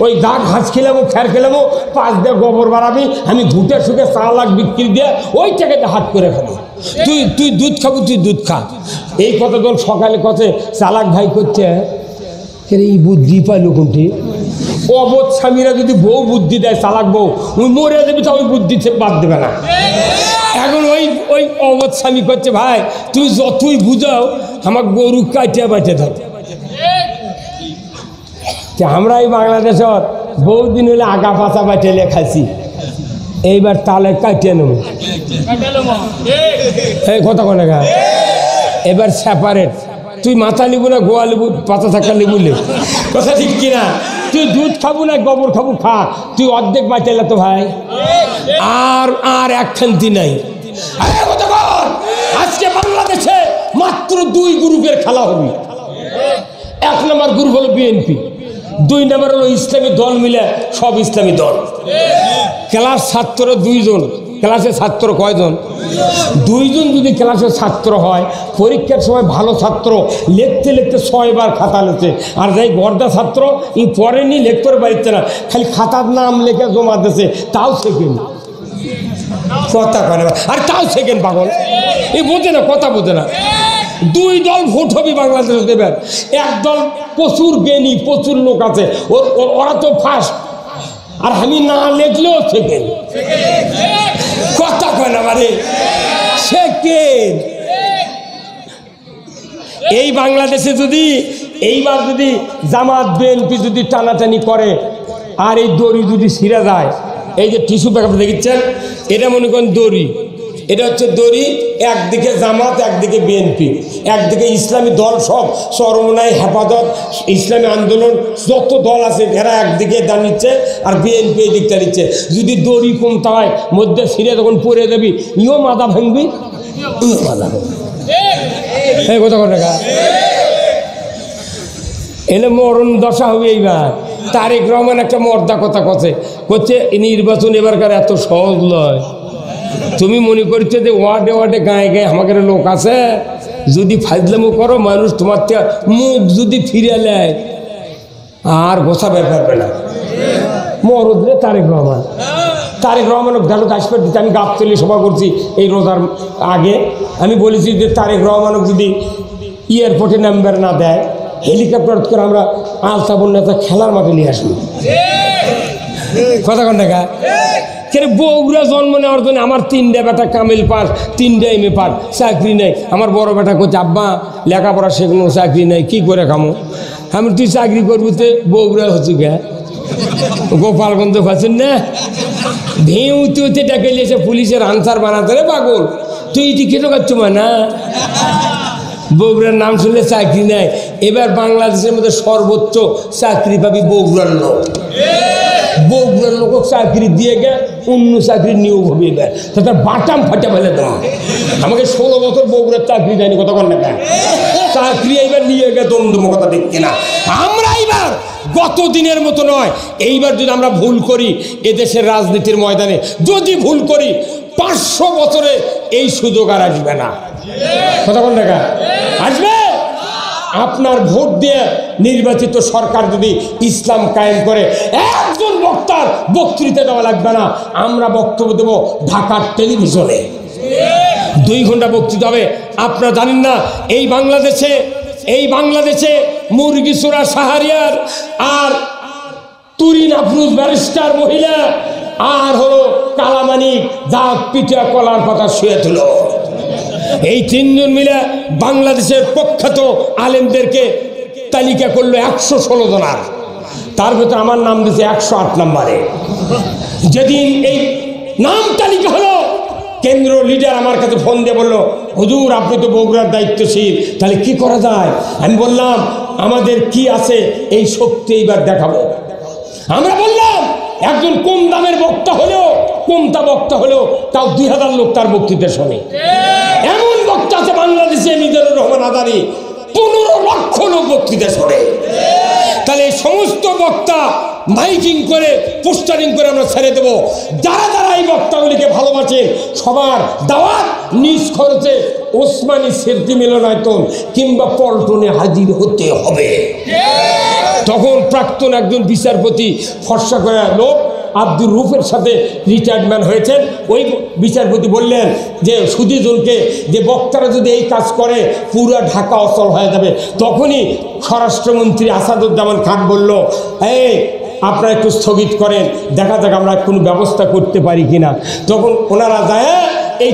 ওই গা ঘাস খেলাবো খ্যার খেলাবো 5 দিয়ে গোবর বাড়াবি আমি ঘুটে শুকে 4 লাখ বিক্রি দিয়ে ওই টাকাতে হাত করে খাবো তুই দুধ খাবো তুই দুধ খা এই কতজন সকালে কথা চালাক ভাই করছে এই বুদ্ধি পাইলো কোনটি অবোধ স্বামীরা যদি বউ বুদ্ধি দেয় চালাক বউ ওই মরে দেবে তা ওই বুদ্ধি বাদ দেবে না এখন ওই অবোধ স্বামী করছে ভাই তুই যতই বুঝাও আমার গরু কাটিয়া বাটে ধর আমরা এই বাংলাদেশের বহুদিন হলে আগা পাতা বাটেলে খাইছি এইবার তালে কাটিয়ে নেব এই কথা কোনে গা এবার সেপারেট তুই মাথা লিবু না গোয়া লিবু পাতা থাকা লিবু লে কথা ঠিক কিনা তুই দুধ খাবো না গোবর খাবো খা তুই অর্ধেক বাঁচাইলে তো ভাই আর এক খান্তি নাই আজকে বাংলাদেশে মাত্র 2 গ্রুপের খেলা হবে 1 নম্বর গ্রুপ হলো বিএনপি 2 নম্বর হলো ইসলামী দল মিলে সব ইসলামী দল। ক্লাস ছাত্র 2 জন, ক্লাসে ছাত্র কয়জন? 2 জন যদি ক্লাসের ছাত্র হয়, পরীক্ষার সময় ভালো ছাত্র লিখতে লিখতে 6 বার খাতা লেখে, আর যাই গর্দা ছাত্র ই পড়েনি, লিখতে পারছে না, খালি খাতার নাম লেখে জমা দিয়েছে, তাও সেকেন্ড। কথা কয় না, আর তাও সেকেন্ড পাগল, এই বোঝে না, কথা বোঝে না। 2 দল ভোট হবে বাংলাদেশ দেবেন, এক দল প্রচুর জ্ঞানী, প্রচুর লোক আছে, ওরা তো ফার্স্ট, আর আমি না লিখলেও সেকেন্ড। কথা কয় না মানে সেকেন্ড। এই বাংলাদেশে যদি এইবার যদি জামাত বিএনপি যদি টানাটানি করে আর এই দড়ি যদি ছিঁড়ে যায়, এই যে টিস্যু পেপার দেখছেন, এটা মনে করেন দড়ি, এটা হচ্ছে দড়ি, একদিকে জামাত, একদিকে বিএনপি, একদিকে ইসলামী দল সব চরমনাই, হেফাজত, ইসলামী আন্দোলন, যত দল আছে এরা একদিকে দাঁড়িয়েছে আর বিএনপি এই দিকটা নিচ্ছে। যদি দড়ি কমতা হয় মধ্যে ছিঁড়ে তখন পরে দেবি, ইও মাথা ভাঙবি, ইও মাথা ভাঙবি। এই কথা কথা এলে মরণ দশা হবে এইবার। তারেক রহমান একটা মর্দা কথা করছে নির্বাচন এবারকার এত সহজ নয়। তুমি মনে করছো যে ওয়ার্ডে ওয়ার্ডে গায়ে গায়ে আমাদের লোক আছে, যদি ফাজলামো করো মানুষ তোমার মুখ যদি ফিরে নেয় আর গোছাবে পারবে না। মরদ রে তারেক রহমান, তারেক রহমান গেল কাশ্মীর দিতে। আমি গাবতলি সভা করছি এই রোজার আগে, আমি বলেছি যে তারেক রহমানও যদি এয়ারপোর্টে নাম্বার না দেয়, হেলিকপ্টার করে আমরা আলতাবন নেতা খেলার মাঠে নিয়ে আসবো। কথা কন টাকা কেন? বউরা জন্ম নেওয়ার জন্য আমার 3টা বেটা কামিল পাস, 3টা এমএ পাস, চাকরি নেই। আমার বড় বেটা করছে আব্বা লেখাপড়া শেখানো, চাকরি নেই, কি করে খামো? আমি তুই চাকরি করবি তো বউরা হচ্ছে গে গোপালগঞ্জ পাচ্ছেন না, ভেউতে হতে ডেকে নিয়েছে পুলিশের আনসার বানাতে রে পাগল, তুই এটি কেটে কাটছ না। বগুড়ার নাম শুনলে চাকরি নেয়। এবার বাংলাদেশের মধ্যে সর্বোচ্চ চাকরি পাবি বগুড়ার লোক। বগুড়ার লোক চাকরি দিয়ে গে অন্য চাকরি নিয়োগ হবে এবার, তার বাটাম ফাটে ফেলে দেওয়া। আমাকে 16 বছর বগুড়ার চাকরি দেয়নি, কত কর না চাকরি এইবার নিয়ে গে দমদম, কথা দেখছি না। আমরা এইবার গত দিনের মতো নয়, এইবার যদি আমরা ভুল করি এদেশের রাজনীতির ময়দানে, যদি ভুল করি 500 বছরে এই সুযোগ আর আসবে না। কথা বল না, আসবে? আপনার ভোট দিয়ে নির্বাচিত সরকার যদি ইসলাম কায়েম করে, একজন বক্তার বক্তৃতা দেওয়া লাগবে না, আমরা বক্তব্য দেব ঢাকার টেলিভিশনে, 2 ঘন্টা বক্তৃতা হবে। আপনারা জানেন না এই বাংলাদেশে মুরগিচোরা শাহরিয়ার আর তুরিন আফরোজ ব্যারিস্টার মহিলা আর হলো কালামানিক যা পিঠা কলার কথা শুয়ে তুল, এই 3 জন মিলে বাংলাদেশের প্রখ্যাত আলেমদেরকে তালিকা করলো 116 জনার, তার ভেতর আমার নাম দিয়েছে 108 নম্বরে। যেদিন এই নাম তালিকা হলো, কেন্দ্র লিডার আমার কাছে ফোন দিয়ে বললো, হুজুর আপনি তো বগুড়ার দায়িত্বশীল, তাহলে কি করা যায়? আমি বললাম আমাদের কি আছে এই শক্তি এইবার দেখাবো। আমরা বললাম একজন কম দামের বক্তা হলেও তাও 2000 লোক তার বক্তৃতা শোনে। এমন বক্তা আছে বাংলাদেশে, মিজানুর রহমান আদানি 15 লক্ষ লোক বক্তৃতা শোনে। তাহলে এই সমস্ত বক্তা মাইকিং করে পোস্টারিং করে আমরা ছেড়ে দেবো। যারা এই বক্তাগুলিকে ভালোবাসেন সবার দাওয়াত নিজ খরচে ওসমানী স্মৃতি মিলনায়তন কিংবা পল্টনে হাজির হতে হবে। তখন প্রাক্তন একজন বিচারপতি, ফর্সা করে লোক, আব্দুর রুফের সাথে রিটায়ারমেন্ট হয়েছেন, ওই বিচারপতি বললেন যে সুদীজনকে যে বক্তারা যদি এই কাজ করে পুরো ঢাকা অচল হয়ে যাবে। তখনই স্বরাষ্ট্রমন্ত্রী আসাদুজ্জামান খান বলল, আপনারা একটু স্থগিত করেন, দেখা যাক আমরা কোনো ব্যবস্থা করতে পারি কিনা। তখন ওনারা যায় এই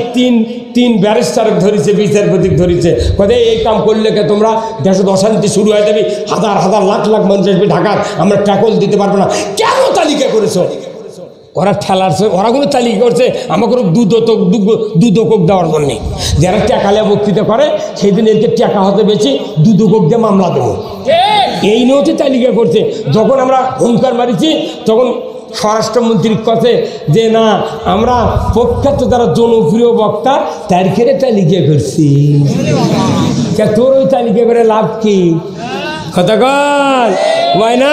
তিন ব্যারিস্টার ধরেছে, বিচারপতি ধরেছে, কোথায় এই কাম করলে কে তোমরা দেশে অশান্তি শুরু হয়ে যাবে, হাজার লাখ মানুষ আসবে ঢাকার, আমরা ট্যাকল দিতে পারবো না। কেন তালিকা করেছো? ওরা ঠেলারছে, ওরা কোনো তালিকা করছে আমাকে দুদক দেওয়ার জন্যে। যারা টাকালে বক্তৃতা করে সেই দিন এদেরকে টাকা হতে বেশি, দুদক দিয়ে মামলা দেবো, এই নিয়েও তালিকা করছে। যখন আমরা হুঙ্কার মারিছি তখন স্বরাষ্ট্রমন্ত্রীর কাছে যে না, আমরা প্রখ্যাত যারা জনপ্রিয় বক্তা তাদেরকে তালিকা করছি। তোর ওই তালিকা করে লাভ কি? কথা কন ময়না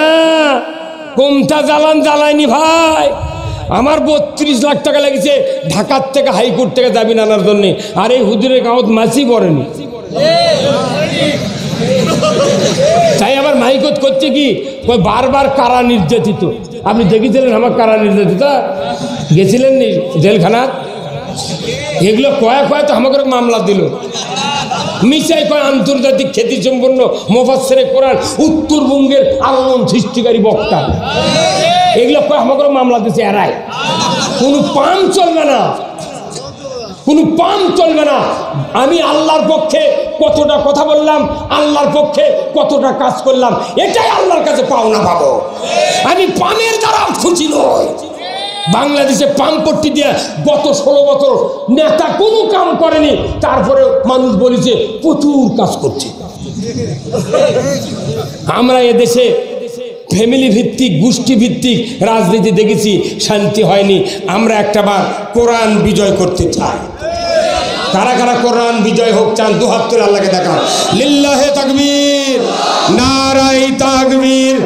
কোনটা জ্বালায়নি ভাই। আমার 32 লাখ টাকা লেগেছে ঢাকার থেকে হাইকোর্ট থেকে জামিন আনার জন্য, আর এই হুজুরের কাগজ মাছি পড়েনি। তাই আবার মাইকত করছে কি ওই বারবার কারা নির্যাতিত। আপনি দেখেছিলেন আমার কারা নির্যাতিত, গেছিলেন নি জেলখানা? এগুলো কয় তো আমাকে মামলা দিল। মিশাই কয় আন্তর্জাতিক খ্যাতি সম্পন্ন মুফাসসিরে কোরআন, উত্তরবঙ্গের আলোড়ন সৃষ্টিকারী বক্তা, এগুলো কয় আমাকে মামলা দিচ্ছে। এরাই কোনো পাম চলবে না, কোনো পাম চলবে না। আমি আল্লাহর পক্ষে কতটা কথা বললাম, আল্লাহর পক্ষে কতটা কাজ করলাম, এটাই আল্লাহর কাছে পাওনা পাবো। আমি পামের দ্বারা খুশি নই। বাংলাদেশে পামপট্টি দিয়ে গত 16 বছর নেতা কোনো কাম করেনি, তারপরে মানুষ বলেছে প্রচুর কাজ করছে। আমরা এদেশে ফ্যামিলি ভিত্তিক, গোষ্ঠী ভিত্তিক রাজনীতি দেখেছি, শান্তি হয়নি। আমরা একটাবার কোরআন বিজয় করতে চাই। কারা কারা কোরআন বিজয় হোক চান? দু হাত তুলে আল্লাহকে দেখান। লিল্লাহে তাকবীর, নারায়ে তাকবীর।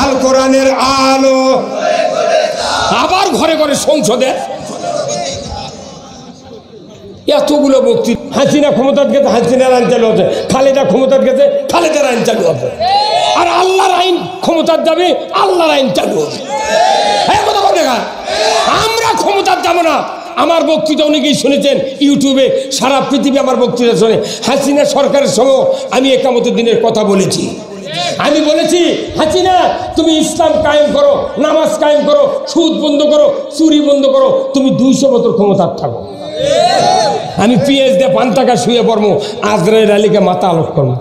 আল কোরআনের আলো আবার ঘরে ঘরে সংসদে এতগুলো বক্তৃতা। হাসিনা ক্ষমতার গেছে, হাসিনার আইন চালু হচ্ছে। খালেদা ক্ষমতার গেছে, খালেদার আইন চালু হবে। আর আল্লাহর আইন ক্ষমতার যাবে, আল্লাহর আইন চালু হবে। আমরা ক্ষমতার যাব না। আমার বক্তৃতা অনেকেই শুনেছেন ইউটিউবে, সারা পৃথিবী আমার বক্তৃতা শোনে। হাসিনা সরকারের সময় আমি একামতের দিনের কথা বলেছি। আমি বলেছি হাসিনা তুমি ইসলাম কায়েম করো, নামাজ কায়েম করো, সুদ বন্ধ করো, চুরি বন্ধ করো, তুমি 200 বছর ক্ষমতার থাকো। আমি পিএস দিয়ে 5 টাকা শুয়ে পড়বো, আজরাইল আলীকে মাথা আলোক করবো।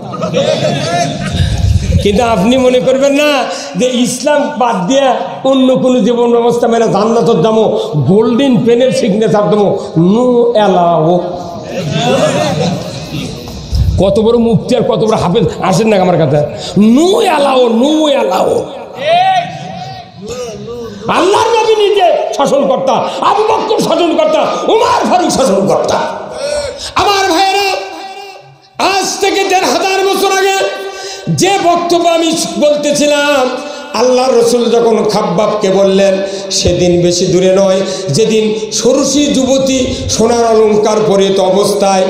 কিন্তু আপনি মনে করবেন না যে ইসলাম বাদ দিয়ে অন্য কোনো জীবন ব্যবস্থা মেনে জান্নাতের যাবো, গোল্ডেন পেনের সিগনেচার দেবো, নো অ্যালাও। কত বড় মুফতি আর কত বড় হাফেজ আসেন না আমার কাছে, নো অ্যালাও, নো অ্যালাও। আল্লাহর নবী নিজে শাসনকর্তা, আবু বকর শাসনকর্তা, উমর ফারুক শাসনকর্তা। আমার ভাইয়েরা, আজ থেকে 1500 বছর আগে যে বক্তব্য আমি বলতেছিলাম, আল্লাহর রসুল যখন খাব্বাবকে বললেন, সেদিন বেশি দূরে নয় যেদিন ষোড়শী যুবতী সোনার অলঙ্কার পরিহিত অবস্থায়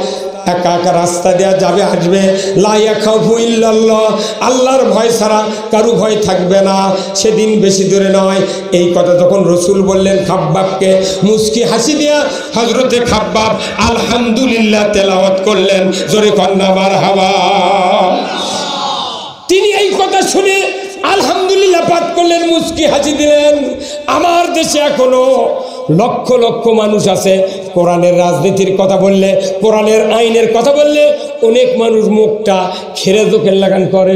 একা একা রাস্তা দেওয়া যাবে, আসবে, লা ইয়াখাফু ইল্লাল্লাহ, আল্লাহর ভয় ছাড়া কারু ভয় থাকবে না, সেদিন বেশি দূরে নয়। এই কথা যখন রসুল বললেন খাব্বাবকে, মুস্কি হাসি দিয়া হযরতে খাব্বাব আলহামদুলিল্লাহ তেলাওয়াত করলেন। জোরে কন্যা মারহাবা। তিনি এই কথা শুনে আলহামদুলিল্লাহ পাঠ করলেন, মুস্কি হাসি দিলেন। আমার দেশে এখনো লক্ষ লক্ষ মানুষ আছে, কোরআনের রাজনীতির কথা বললে, কোরআনের আইনের কথা বললে অনেক মানুষ মুখটা খেরে চোখের লাগান করে।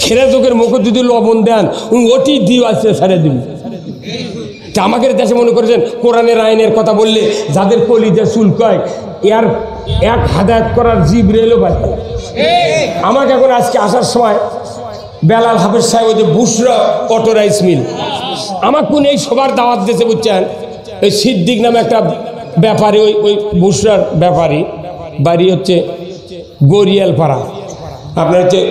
খেরে চোখের মুখে যদি লবণ দেন, ওটি দিও আছে ছেড়ে দিবি। তা আমাকে দেশে মনে করেছেন কোরআনের আইনের কথা বললে যাদের কলিজা চুলকায়, এর এক হাদায়াত করার জিবরাইলও পায়। আমাকে এখন আজকে আসার সময় বেলাল হাফেজ সাহেব, ওই যে বুশরা অটো রাইস মিল, আমার কোন এই সবার দাওয়াত দিয়েছে বুঝছেন। ওই সিদ্দিক নামে একটা ব্যাপারী, ওই বুশরার ব্যাপারী বাড়ি হচ্ছে গড়িয়ালপাড়া, আপনার হচ্ছে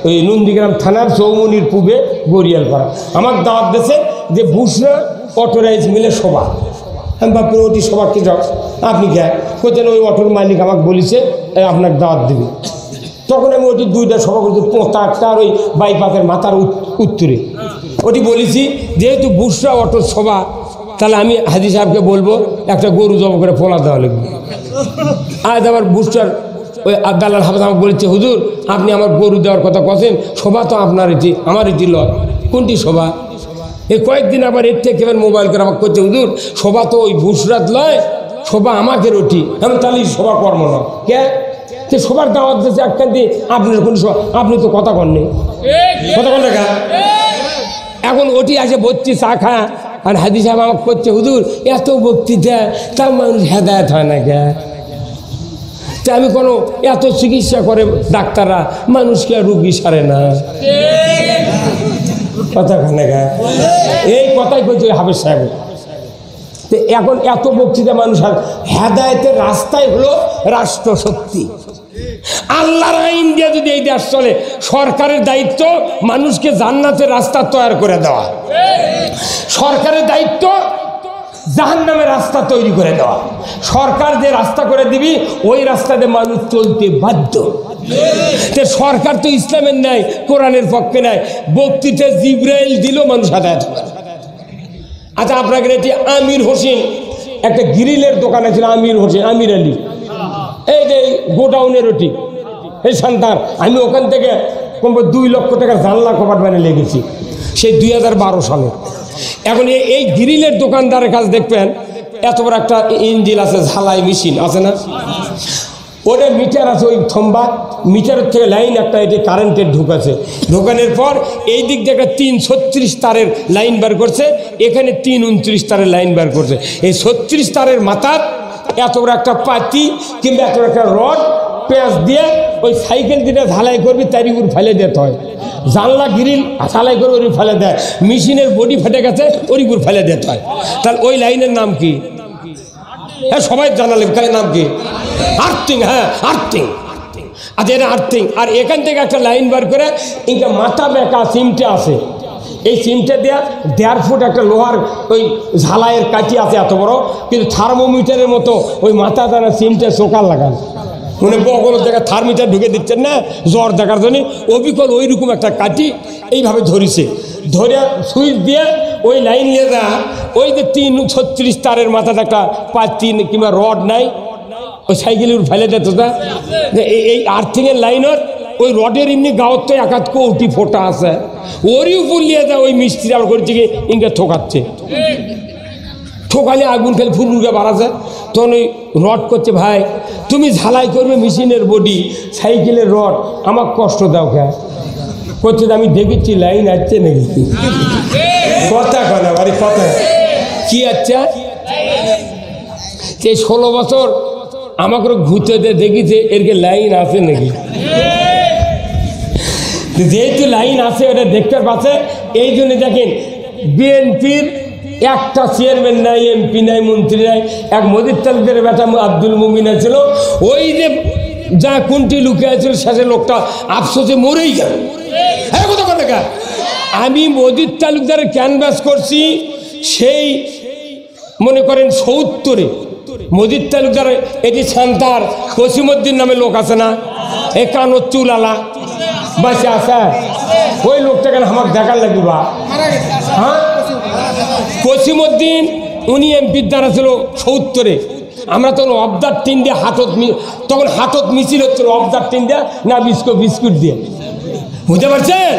ওই নন্দীগ্রাম থানার চৌমনির পূবে গড়িয়ালপাড়া। আমার দাওয়াত দিয়েছে যে বুশরা অটো রাইস মিলের সভা। আমি ভাবছি ওটি সবার কি যাও, আপনি কে কোথায়? ওই অটোর মালিক আমাকে বলেছে আপনাকে দাওয়াত দেবে। তখন আমি ওটি 2টা সভা করছি, 5টা আর ওই বাইপাসের মাথার উত্তরে। ওটি বলেছি যেহেতু বুশরা অটোর সভা, তাহলে আমি হাজি সাহেবকে বলবো একটা গরু জব করে ফোলা দেওয়া লাগবে। আজ আবার বুশরার ওই বেলাল হাফেজ আমাকে বলেছে, হুজুর আপনি আমার গরু দেওয়ার কথা কথা, সভা তো আপনার এটি, আমার এটি লয়। কোনটি সভা? এই কয়েকদিন আবার এর থেকে এবার মোবাইল করে আমাকে করছে, হুজুর সভা তো ওই বুশরাত লয়, সভা আমাকে রটি। আমি তাহলে সভা কর্ম না কে? সবার দাওয়াত দিয়েছে একখান দিয়ে, আপনার কোন আপনি তো কথা কননি, কথা কন না। এখন ওটি আসে ভর্তি চা খা, আর হাজি সাহেব আমাকে করছে, হুজুর এত বক্তৃতা, তার মানুষ হেদায়েত হয় না কে? তা আমি কোনো এত চিকিৎসা করে ডাক্তাররা, মানুষকে আর রুগী সারে না, কথা খানে গা। এই কথাই কইছে হাফেজ সাহেব। তো এখন এত বক্তৃতা মানুষ, আর হেদায়েতের রাস্তায় হলো রাষ্ট্র শক্তি। আল্লাহর আইন দিয়ে যদি এই দেশ চলে, সরকারের দায়িত্ব মানুষকে জান্নাতের রাস্তা তৈরি করে দেওয়া, সরকারের দায়িত্ব জাহান্নামের রাস্তা তৈরি করে দেওয়া। সরকার যে রাস্তা করে দিবি ওই রাস্তাতে মানুষ চলতে বাধ্য। সরকার তো ইসলামের নাই, কোরআনের পক্ষে নাই। বক্তৃতা জিব্রাইল দিল, মানুষ আদায়। আচ্ছা, আপনাকে এটি আমির হোসেন, একটা গ্রিলের দোকান আছে আমির হোসেন, আমির আলী, এই যে গোডাউনের ওটি, এই সন্তান, আমি ওখান থেকে কমপক্ষে 2 লক্ষ টাকার জানলা কপাট বানিয়ে লেগেছি সেই 2012 সালে। এখন এই গ্রিলের দোকানদারের কাছে দেখবেন এত বড় একটা ইঞ্জিন আছে, ঝালাই মেশিন আছে না, ওটা মিটার আছে, ওই থম্বা মিটারের থেকে লাইন একটা এটি কারেন্টের ঢুকাছে, ঢোকানোর পর এই দিক থেকে 336 তারের লাইন বার করছে, এখানে 329 তারের লাইন বার করছে। এই 36 তারের মাথার এত বড় একটা পাতি কিংবা এত বড় একটা রড পেঁয়াজ দিয়ে ওই সাইকেল যেটা ঝালাই করবি তারই উপর ফেলে দিতে হয়। জানলা গ্রিল ঝালাই করে ওর ফেলে দেয়, মেশিনের বডি ফেটে গেছে ওর উপর ফেলে দিতে হয়। তাহলে ওই লাইনের নাম কি? হ্যাঁ, সবাই জানালেন তাই নাম কি? আর্থিং। হ্যাঁ, আর্থিং। আচ্ছা, এটা আর্থিং। আর এখান থেকে একটা লাইন বার করে ইনকা মাথা বেঁকা সিমটা আছে, এই সিমটা দেওয়া 1.5 ফুট একটা লোহার ওই ঝালাইয়ের কাঠি আছে এত বড়, কিন্তু থার্মোমিটারের মতো ওই মাথা দ্বারা সিমটা চোকার লাগান, মানে বগল জায়গায় থার্মিটার ঢুকে দিচ্ছেন না জ্বর দেখার জন্য, অবিকল ওইরকম একটা কাঠি এইভাবে ধরিছে, ধরে সুইচ দিয়ে ওই লাইন নিয়ে যা, ওই যে 336 তারের মাথাতে একটা 5-3 কিংবা রড নাই, ওই সাইকেলের ফেলে দিত না, এই আর্থিংয়ের লাইনের ওই রডের এমনি গাঁৱত তো 1-1 কোটি ফোটা আছে, ওরই উপর নিয়ে যায় ওই মিস্ত্রি আবার করছে কি ইনকে ঠোকাচ্ছে, ঠোকালে আগুন খেলে ফুলুকে বাড়াছে। তখন ওই রড করছে, ভাই তুমি ঝালাই করবে মেশিনের বডি, সাইকেলের রড, আমার কষ্ট দাও খা করছে, আমি দেখেছি লাইন আসছে নাকি, কথা কয় না বাড়ি কথা কি আচ্ছা। এই 16 বছর আমাকে ঘুরতে দেখেছে এরকে লাইন আছে নাকি, যেহেতু লাইন আছে ওটা দেখতে পাচ্ছে। এই জন্য দেখেন বিএনপির একটা চেয়ারম্যান নাই, এমপি নাই, মন্ত্রী নাই, এক মজিদ তালুকের বেটা আব্দুল মুমিন ছিল, ওই যে যা কোনটি লুকিয়ে ছিল শেষে লোকটা আফসোসে মরেই গেল। আমি মজিদ তালুকদারের ক্যানভাস করছি সেই মনে করেন 70-এ। মজিদ তালুকদারের এটি সান্তার কসিমউদ্দিন নামে লোক আছে না, এ কানোর চুলালা বাসে আসা, ওই লোকটা কেন আমার দেখার লাগবে বা, হ্যাঁ কসিমউদ্দিন উনি এমপির দ্বারা ছিল 70-এ। আমরা তখন অবদার টিন দিয়ে তখন হাতত মিছিল হচ্ছিল, অবদার টিন দিয়ে না বিস্কুট দিয়ে, বুঝতে পারছেন।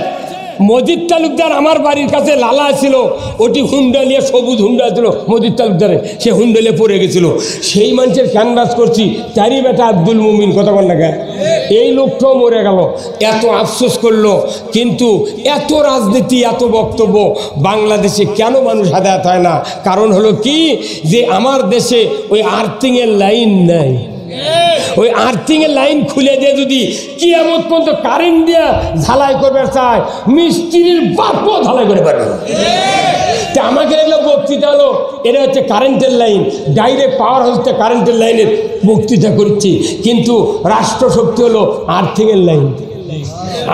মজিদ তালুকদার আমার বাড়ির কাছে লালা ছিল, ওটি হুন্ডালিয়ে সবুজ হুন্ডা ছিল মজিদ তালুকদারের, সে হুন্ডালিয়ে পড়ে গেছিল, সেই মানুষের ক্যানভাস করছি, তারই বেটা আব্দুল মুমিন, কথা বল না কেন, এই লোকটাও মরে গেল। এত আফসোস করলো, কিন্তু এত রাজনীতি এত বক্তব্য বাংলাদেশে কেন মানুষ হেদায়েত হয় না? কারণ হলো কি, যে আমার দেশে ওই আর্থিংয়ের লাইন নাই। ওই আর্থিংয়ের লাইন খুলে দিয়ে যদি কিয়ামত পর্যন্ত কারেন্ট দিয়ে ঝালাই করবে চায়, মিস্ত্রির বাপও ঝালাই করে পারবে না। আমাকে এগুলো বক্তৃতা হলো, এটা হচ্ছে কারেন্টের লাইন, ডাইরেক্ট পাওয়ার হচ্ছে কারেন্টের লাইনের বক্তৃতা করছি, কিন্তু রাষ্ট্রশক্তি হলো আর্থিংয়ের লাইন।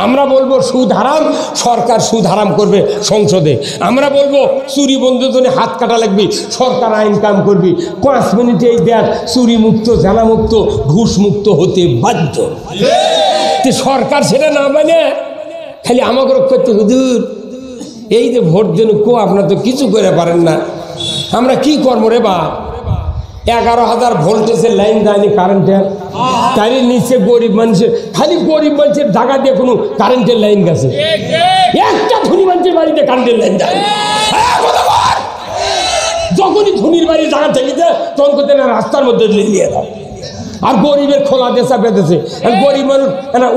আমরা বলবো সুদ হারাম, সরকার সুদ হারাম করবে সংসদে। আমরা বলবো চুরি বন্ধের জন্য হাত কাটা লাগবে, সরকার আইন কাম করবি। 5 মিনিটে এই দেশ চুরি মুক্ত, জানা মুক্ত, ঘুষ মুক্ত হতে বাধ্য। সরকার সেটা না মানে খালি আমাকে করতে, হুজুর এই যে ভোট দেন কো, আপনার তো কিছু করে পারেন না, আমরা কি করবো রে বা। 11,000 ভোল্টেজের লাইন দেয়নি কারেন্টের, তারই নিচে গরিব মানুষের, খালি গরিব মানুষের জায়গা দিয়ে কোনো কারেন্টের লাইন গেছে, একটা ধনী মানুষের বাড়িতে কারেন্টের লাইন দেয়। যখনই ধনীর বাড়ির জায়গা থেকে যায় তখন করতে না রাস্তার মধ্যে নিয়ে দাও, আর গরিবের খোলা দেশা পেতেছে। গরিব মানুষ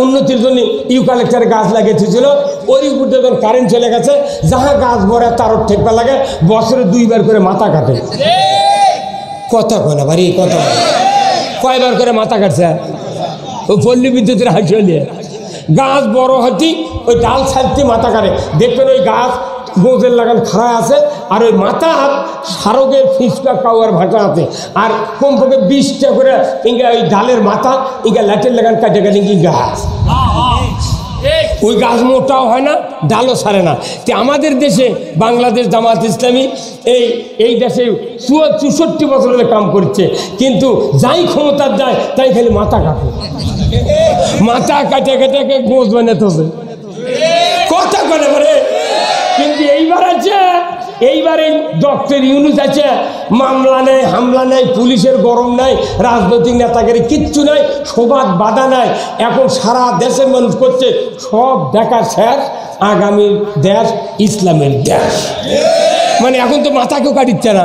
উন্নতির জন্য ইউক্যালিপটাসের গাছ লাগিয়েছিল, ওই উপর যখন কারেন্ট চলে গেছে, যাহা গাছ ভরে তারও ঠেকবা লাগে, বছরে 2 বার করে মাথা কাটে। কথা কয় না বাড়ি, কথা কয়বার করে মাথা কাটছে ওই পল্লী বিদ্যুতের হাঁটিয়ে, গাছ বড় হতি ওই ডাল ছাড়তে মাথা কাটে। দেখবেন ওই গাছ গোজের লাগান খাড়া আছে, আর ওই মাথা সারকের ফিসকা কাওয়ার ভাটা আছে, আর কমপক্ষে 20টা করে ইঙ্গা ওই ডালের মাথা ইঙ্গা লাইটের লাগান কাটে কাটে ইঙ্গা গাছ। ওই গাছ মোটাও হয় না, ডালও ছাড়ে না। তো আমাদের দেশে বাংলাদেশ জামাত ইসলামী এই দেশে 64 বছরের কাম করছে, কিন্তু যাই ক্ষমতার যায় তাই খালি মাথা কাটে, মাথা কাটে কেটে গোছ বানাতে কথা করে বলে। কিন্তু এইবার আছে, এইবারে ডক্টর ইউনূস আছে, মামলা নেই, হামলা নেই, পুলিশের গরম নাই, রাজনৈতিক নেতাগিরি কিচ্ছু নাই, সবাদ বাধা নাই। এখন সারা দেশের মানুষ করছে সব দেখা শেষ, আগামী দেশ ইসলামের দেশ। মানে এখন তো মাথা কেউ কাটিচ্ছে না,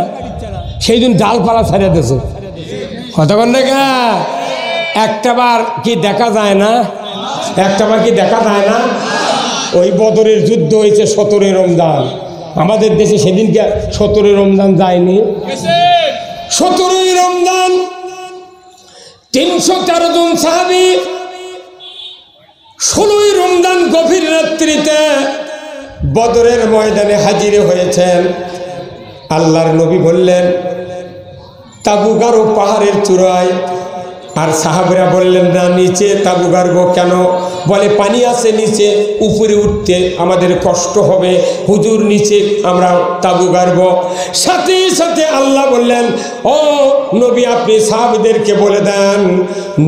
সেই দিন ডালপালা ছাড়িয়ে দিয়েছে। কতক্ষণ দেখা একটাবার কি দেখা যায় না, একটাবার কি দেখা যায় না? ওই বদরের যুদ্ধ হয়েছে 17 রমজান, আমাদের দেশে সেদিনকে 17 রমজান যায়নি। 17 রমজান 313 জন সাহাবী 16 রমজান গভীর রাত্রিতে বদরের ময়দানে হাজির হয়েছেন। আল্লাহর নবী বললেন তাবু গাড়ো পাহাড়ের চূড়ায়, আর সাহাবীরা বললেন না, নিচে তাবু গাড়বো কেন? বলে পানি আছে নিচে, উপরে উঠতে আমাদের কষ্ট হবে, হুজুর নিচে আমরা তাবু গাড়বো। সাথে সাথে আল্লাহ বললেন, ও নবী আপনি সাহাবীদেরকে বলে দেন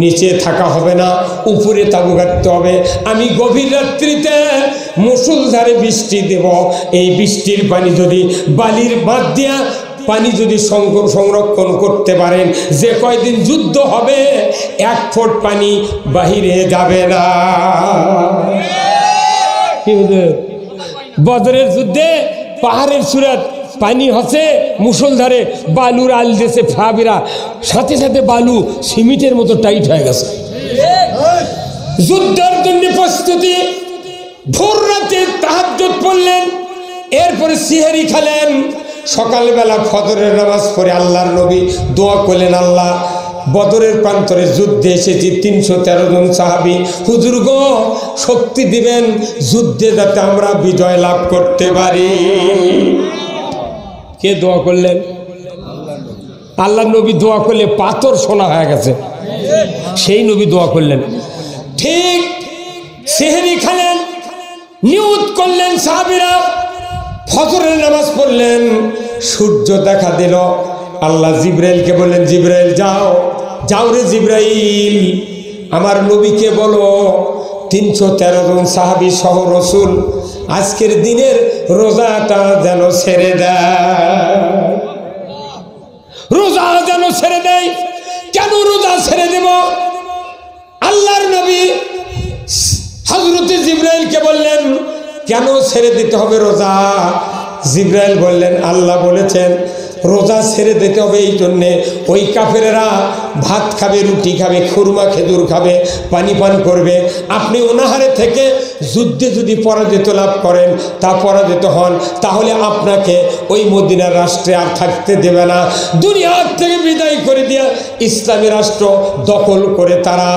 নিচে থাকা হবে না, উপরে তাবু গাড়তে হবে। আমি গভীর রাত্রিতে মুষলধারে বৃষ্টি দেব, এই বৃষ্টির পানি যদি বালির বাঁধ দিয়া পানি যদি সংরক্ষণ করতে পারেন, যে কয়দিন যুদ্ধ হবে 1 ফুট পানি বাহিরে যাবে না। বদরের যুদ্ধে পাহাড়ের সুরাত পানি হচ্ছে মুষলধারে, বালুর আল দেশে সাহাবীরা, সাথে সাথে বালু সিমেন্টের মতো টাইট হয়ে গেছে। যুদ্ধের জন্য প্রস্তুতি, ভোর রাতে তাহাজ্জুদ পড়লেন, এরপরে সিহরি খেলেন। সকালবেলা ফজরের নামাজ পড়ে আল্লাহর নবী দোয়া করলেন, আল্লাহ বদরের প্রান্তরে যুদ্ধে এসেছি 313 জন সাহাবী, হুজুর গো শক্তি দিবেন যুদ্ধে যাতে আমরা বিজয় লাভ করতে পারি। কে দোয়া করলেন? আল্লাহর নবী দোয়া করলে পাথর সোনা হয়ে গেছে, সেই নবী দোয়া করলেন। ঠিক সেহরি খেলেন, নিয়ত করলেন সাহাবীরা, ফজরের নামাজ পড়লেন, সূর্য দেখা দিল। আল্লাহ জিবরাইলকে বললেন, জিবরাইল যাও, যাও রে জিবরাইল, আমার নবীকে বলো 313 জন সাহাবী সহ রসুল আজকের দিনের রোজাটা যেন ছেড়ে দেয়, রোজা যেন ছেড়ে দেয়। কেন রোজা ছেড়ে দেব? আল্লাহর নবী হযরত জিবরাইলকে বললেন, কেন ছেড়ে দিতে হবে রোজা? জিবরাইল বললেন, আল্লাহ বলেছেন রোজা ছেড়ে দিতে হবে এই জন্যে, ওই কাফেরেরা ভাত খাবে, রুটি খাবে, খুরমা খেজুর খাবে, পানি পান করবে। আপনি অনাহারে থেকে যুদ্ধে যদি পরাজিত লাভ করেন, তা পরাজিত হন, তাহলে আপনাকে ওই মদিনার রাষ্ট্রে আর থাকতে দেবে না। দুনিয়ার থেকে বিদায় করে দিয়ে ইসলামী রাষ্ট্র দখল করে তারা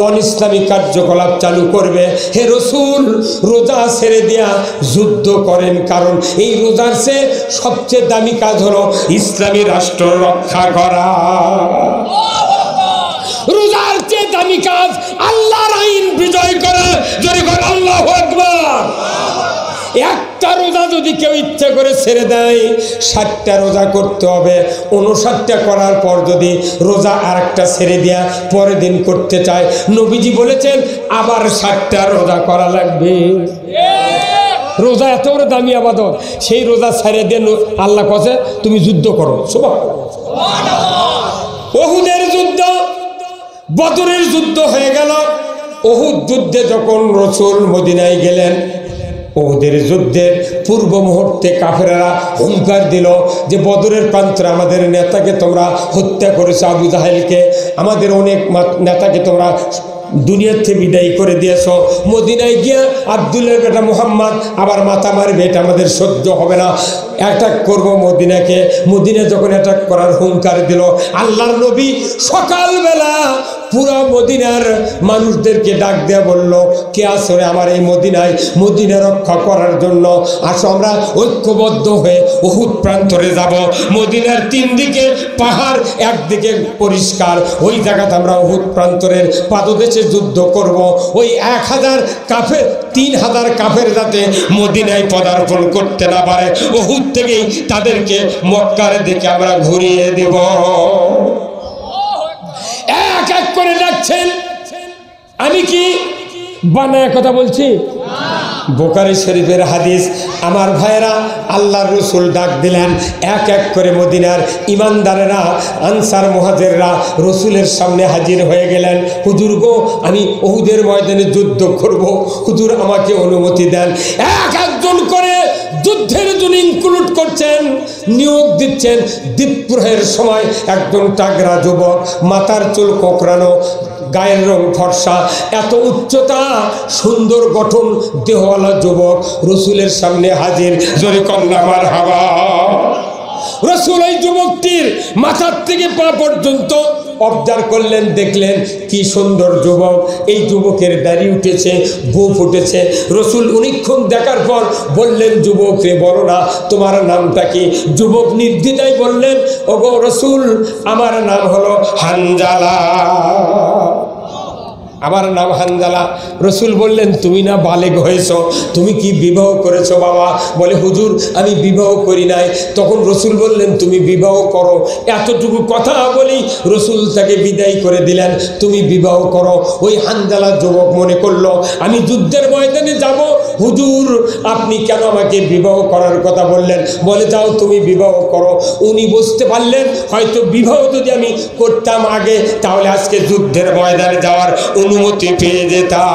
অনিসলামী কার্যকলাপ চালু করবে। হে রসুল, রোজা ছেড়ে দিয়া যুদ্ধ করেন, কারণ এই রোজার চেয়ে সবচেয়ে দামি কাজ হলো ইসলামী রাষ্ট্র রক্ষা করা। রোজার চেয়ে দামি কাজ আল্লাহর আইন বিজয় করা। যদি বলেন আল্লাহু আকবার। একটা রোজা যদি কেউ ইচ্ছা করে ছেড়ে দেয়, 60টা রোজা করতে হবে। 59টা করার পর যদি রোজা আরেকটা ছেড়ে দেয়া পরের দিন করতে চায়, নবীজি বলেছেন আবার 60টা রোজা করা লাগবে। রোজা এত বড় দামি আবাদত, সেই রোজা ছেড়ে দেন, আল্লাহ কাছে তুমি যুদ্ধ করো। উহুদের যুদ্ধ, বদরের যুদ্ধ হয়ে গেল। উহুদ যুদ্ধে যখন রাসূল মদিনায় গেলেন, উহুদের যুদ্ধের পূর্ব মুহূর্তে কাফেররা হুঙ্কার দিল যে বদরের প্রান্তরে আমাদের নেতাকে তোমরা হত্যা করেছো, আবু জাহেলকে, আমাদের অনেক নেতাকে তোমরা দুনিয়ার থেকে বিদায় করে দিয়েছ, মদিনায় গিয়া আব্দুল্লাহর বেটা মুহাম্মদ আবার মাথা মারবে, এটা আমাদের সহ্য হবে না, অ্যাটাক করবো মদিনাকে। মদিনা যখন অ্যাটাক করার হুঙ্কার দিল, আল্লাহর নবী সকালবেলা পুরা মদিনার মানুষদেরকে ডাক দেয়া বলল, কে আসরে আমার এই মদিনায়, মদিনা রক্ষা করার জন্য আসো, আমরা ঐক্যবদ্ধ হয়ে উহুদ প্রান্তরে যাব। মদিনার 3 দিকে পাহাড়, একদিকে পরিষ্কার, ওই জায়গাতে আমরা উহুদ প্রান্তরের পাদদেশে যুদ্ধ করব। ওই 1000 কাফের 3000 কাফের যাতে মদিনায় পদার্পণ করতে না পারে, উহুদ থেকেই তাদেরকে মক্কার দিকে আমরা ঘুরিয়ে দেব। এক এক করে ডাকছেন, আমি কি বানায় কথা বলছি? বুখারী শরীফের হাদিস। আমার ভাইরা, আল্লাহর রাসূল ডাক দিলেন, এক এক করে মদিনার ইমানদারেরা, আনসার মুহাজিররা রাসূলের সামনে হাজির হয়ে গেলেন। হুজুর গো, আমি উহুদের ময়দানে যুদ্ধ করব, হুজুর আমাকে অনুমতি দেন। এক একজন করে যুদ্ধের জন্য ইনক্লুড করছেন, নিয়োগ দিচ্ছেন। দ্বীপ্রহের সময় একজন তাগড়া যুবক, মাথার চুল কোঁকড়ানো, গায়ের রং ফর্সা, এত উচ্চতা, সুন্দর গঠন, দেহওয়ালা যুবক রাসূলের সামনে হাজির। জোরে কন্যা মারহাবা। রাসূল এই যুবকটির মাথার থেকে পা পর্যন্ত অবজার্ভ করলেন, দেখলেন কি সুন্দর যুবক। এই যুবকের দাড়ি উঠেছে, গোঁফ উঠেছে। রাসূল অনেকক্ষণ দেখার পর বললেন, যুবক রে, বলো না তোমার নামটা কি? যুবক নির্দ্বিধায় বললেন, ওগো রাসূল, আমার নাম হলো হানজালা, আমার নাম হানজালা। রাসূল বললেন, তুমি না বালেগ হয়েছ, তুমি কি বিবাহ করেছো বাবা? বলে, হুজুর আমি বিবাহ করি নাই। তখন রাসূল বললেন, তুমি বিবাহ করো। এতটুকু কথা বলি রাসূল তাকে বিদায় করে দিলেন, তুমি বিবাহ করো। ওই হানজালা যুবক মনে করলো, আমি যুদ্ধের ময়দানে যাব, হুজুর আপনি কেন আমাকে বিবাহ করার কথা বললেন? বলে, যাও তুমি বিবাহ করো। উনি বুঝতে পারলেন, হয়তো বিবাহ যদি আমি করতাম আগে, তাহলে আজকে যুদ্ধের ময়দানে যাওয়ার অনুমতি পেয়ে যেতাম।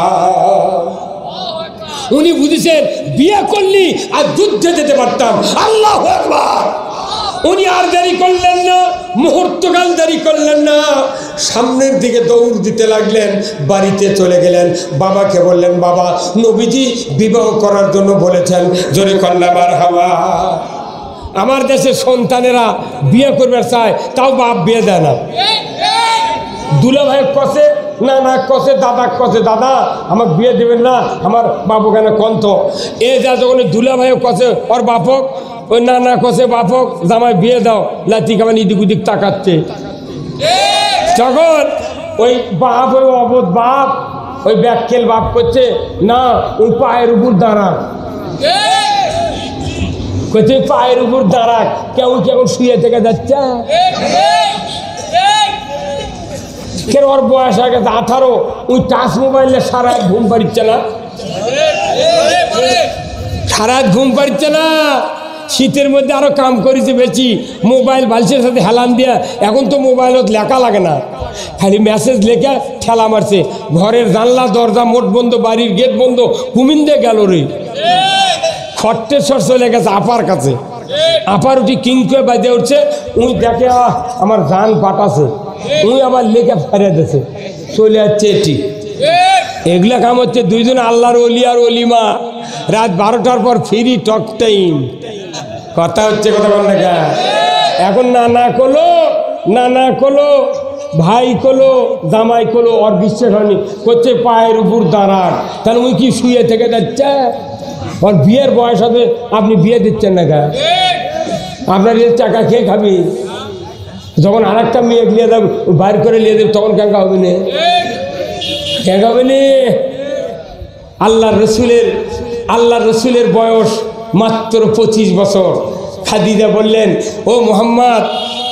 উনি বুঝেছেন, বিয়ে করলি আর যুদ্ধে যেতে পারতাম। আল্লাহু আকবার। উনি আর দেরি করলেন না, মুহূর্তকাল দেরি করলেন না, সামনের দিকে দৌড় দিতে লাগলেন, বাড়িতে চলে গেলেন। বাবাকে বললেন, বাবা নবীজি বিবাহ করার জন্য বলেছেন। জোরে কন্যা মারহাবা। আমার দেশের সন্তানেরা বিয়ে করবে চায়, তাও বাপ বিয়ে দেয় না। দুলা ভাই কষে, না না কষে, দাদা কষে, দাদা আমাকে বিয়ে দেবেন না, আমার বাপু কেন কন্ত। এ যা যখন দুলা ভাইও কষে ওর বাপক, ওই না না কষে বাপক, জামাই বিয়ে দাও, লাতি কেমন ইদিক উদিক তাকাচ্ছে। যখন ওই বাপ, ওই অবোধ বাপ, ওই ব্যাককেল বাপ করছে, না ওই পায়ের উপর দাঁড়াক, করছে পায়ের উপর দাঁড়াক, কেমন কেমন শুয়ে থেকে যাচ্ছে। কেন ওর বয়স হয়ে গেছে 18, ওই টাচ মোবাইলে সারা ঘুম পাড়িচ্ছে না, সারা ঘুম পাড়িচ্ছে না। শীতের মধ্যে আরো কাম করেছে বেশি, মোবাইল বালছের সাথে হেলান দিয়া। এখন তো মোবাইলত লেখা লাগে না, খালি মেসেজ লেখা ঠেলা মারছে। ঘরের জানলা দরজা মোট বন্ধ, বাড়ির গেট বন্ধ, কুমিন দিয়ে গেল রে। খট্টেশ্বর চলে গেছে আপার কাছে, আপার উঠি কিংকে বাজে উঠছে। উই দেখে আমার জান পাঠাছে, উই আবার লেখা ফেরে দিয়েছে, চলে যাচ্ছে। এটি এগুলা কাম হচ্ছে দুইজন আল্লাহর ওলি আর অলিমা, রাত 12টার পর ফ্রি টক টাইম। কথা হচ্ছে কথা বল না। এখন নানা কলো, নানা কলো, ভাই কলো, জামাই কলো, ওর বিশ্বাস হয়নি, করছে পায়ের উপর দাঁড়ান। তাহলে উই কি শুয়ে থেকে যাচ্ছে? ওর বিয়ের বয়স হবে, আপনি বিয়ে দিচ্ছেন না গা? আপনার এর টাকা খেয়ে খাবি। যখন আর একটা মেয়ে নিয়ে যাবে, বাইর করে নিয়ে দেবে, তখন কেঙ্কা হবে না? কেঙ্কা হবে না? আল্লাহর রসুলের বয়স মাত্র 25 বছর। খাদিজা বললেন, ও মুহাম্মদ,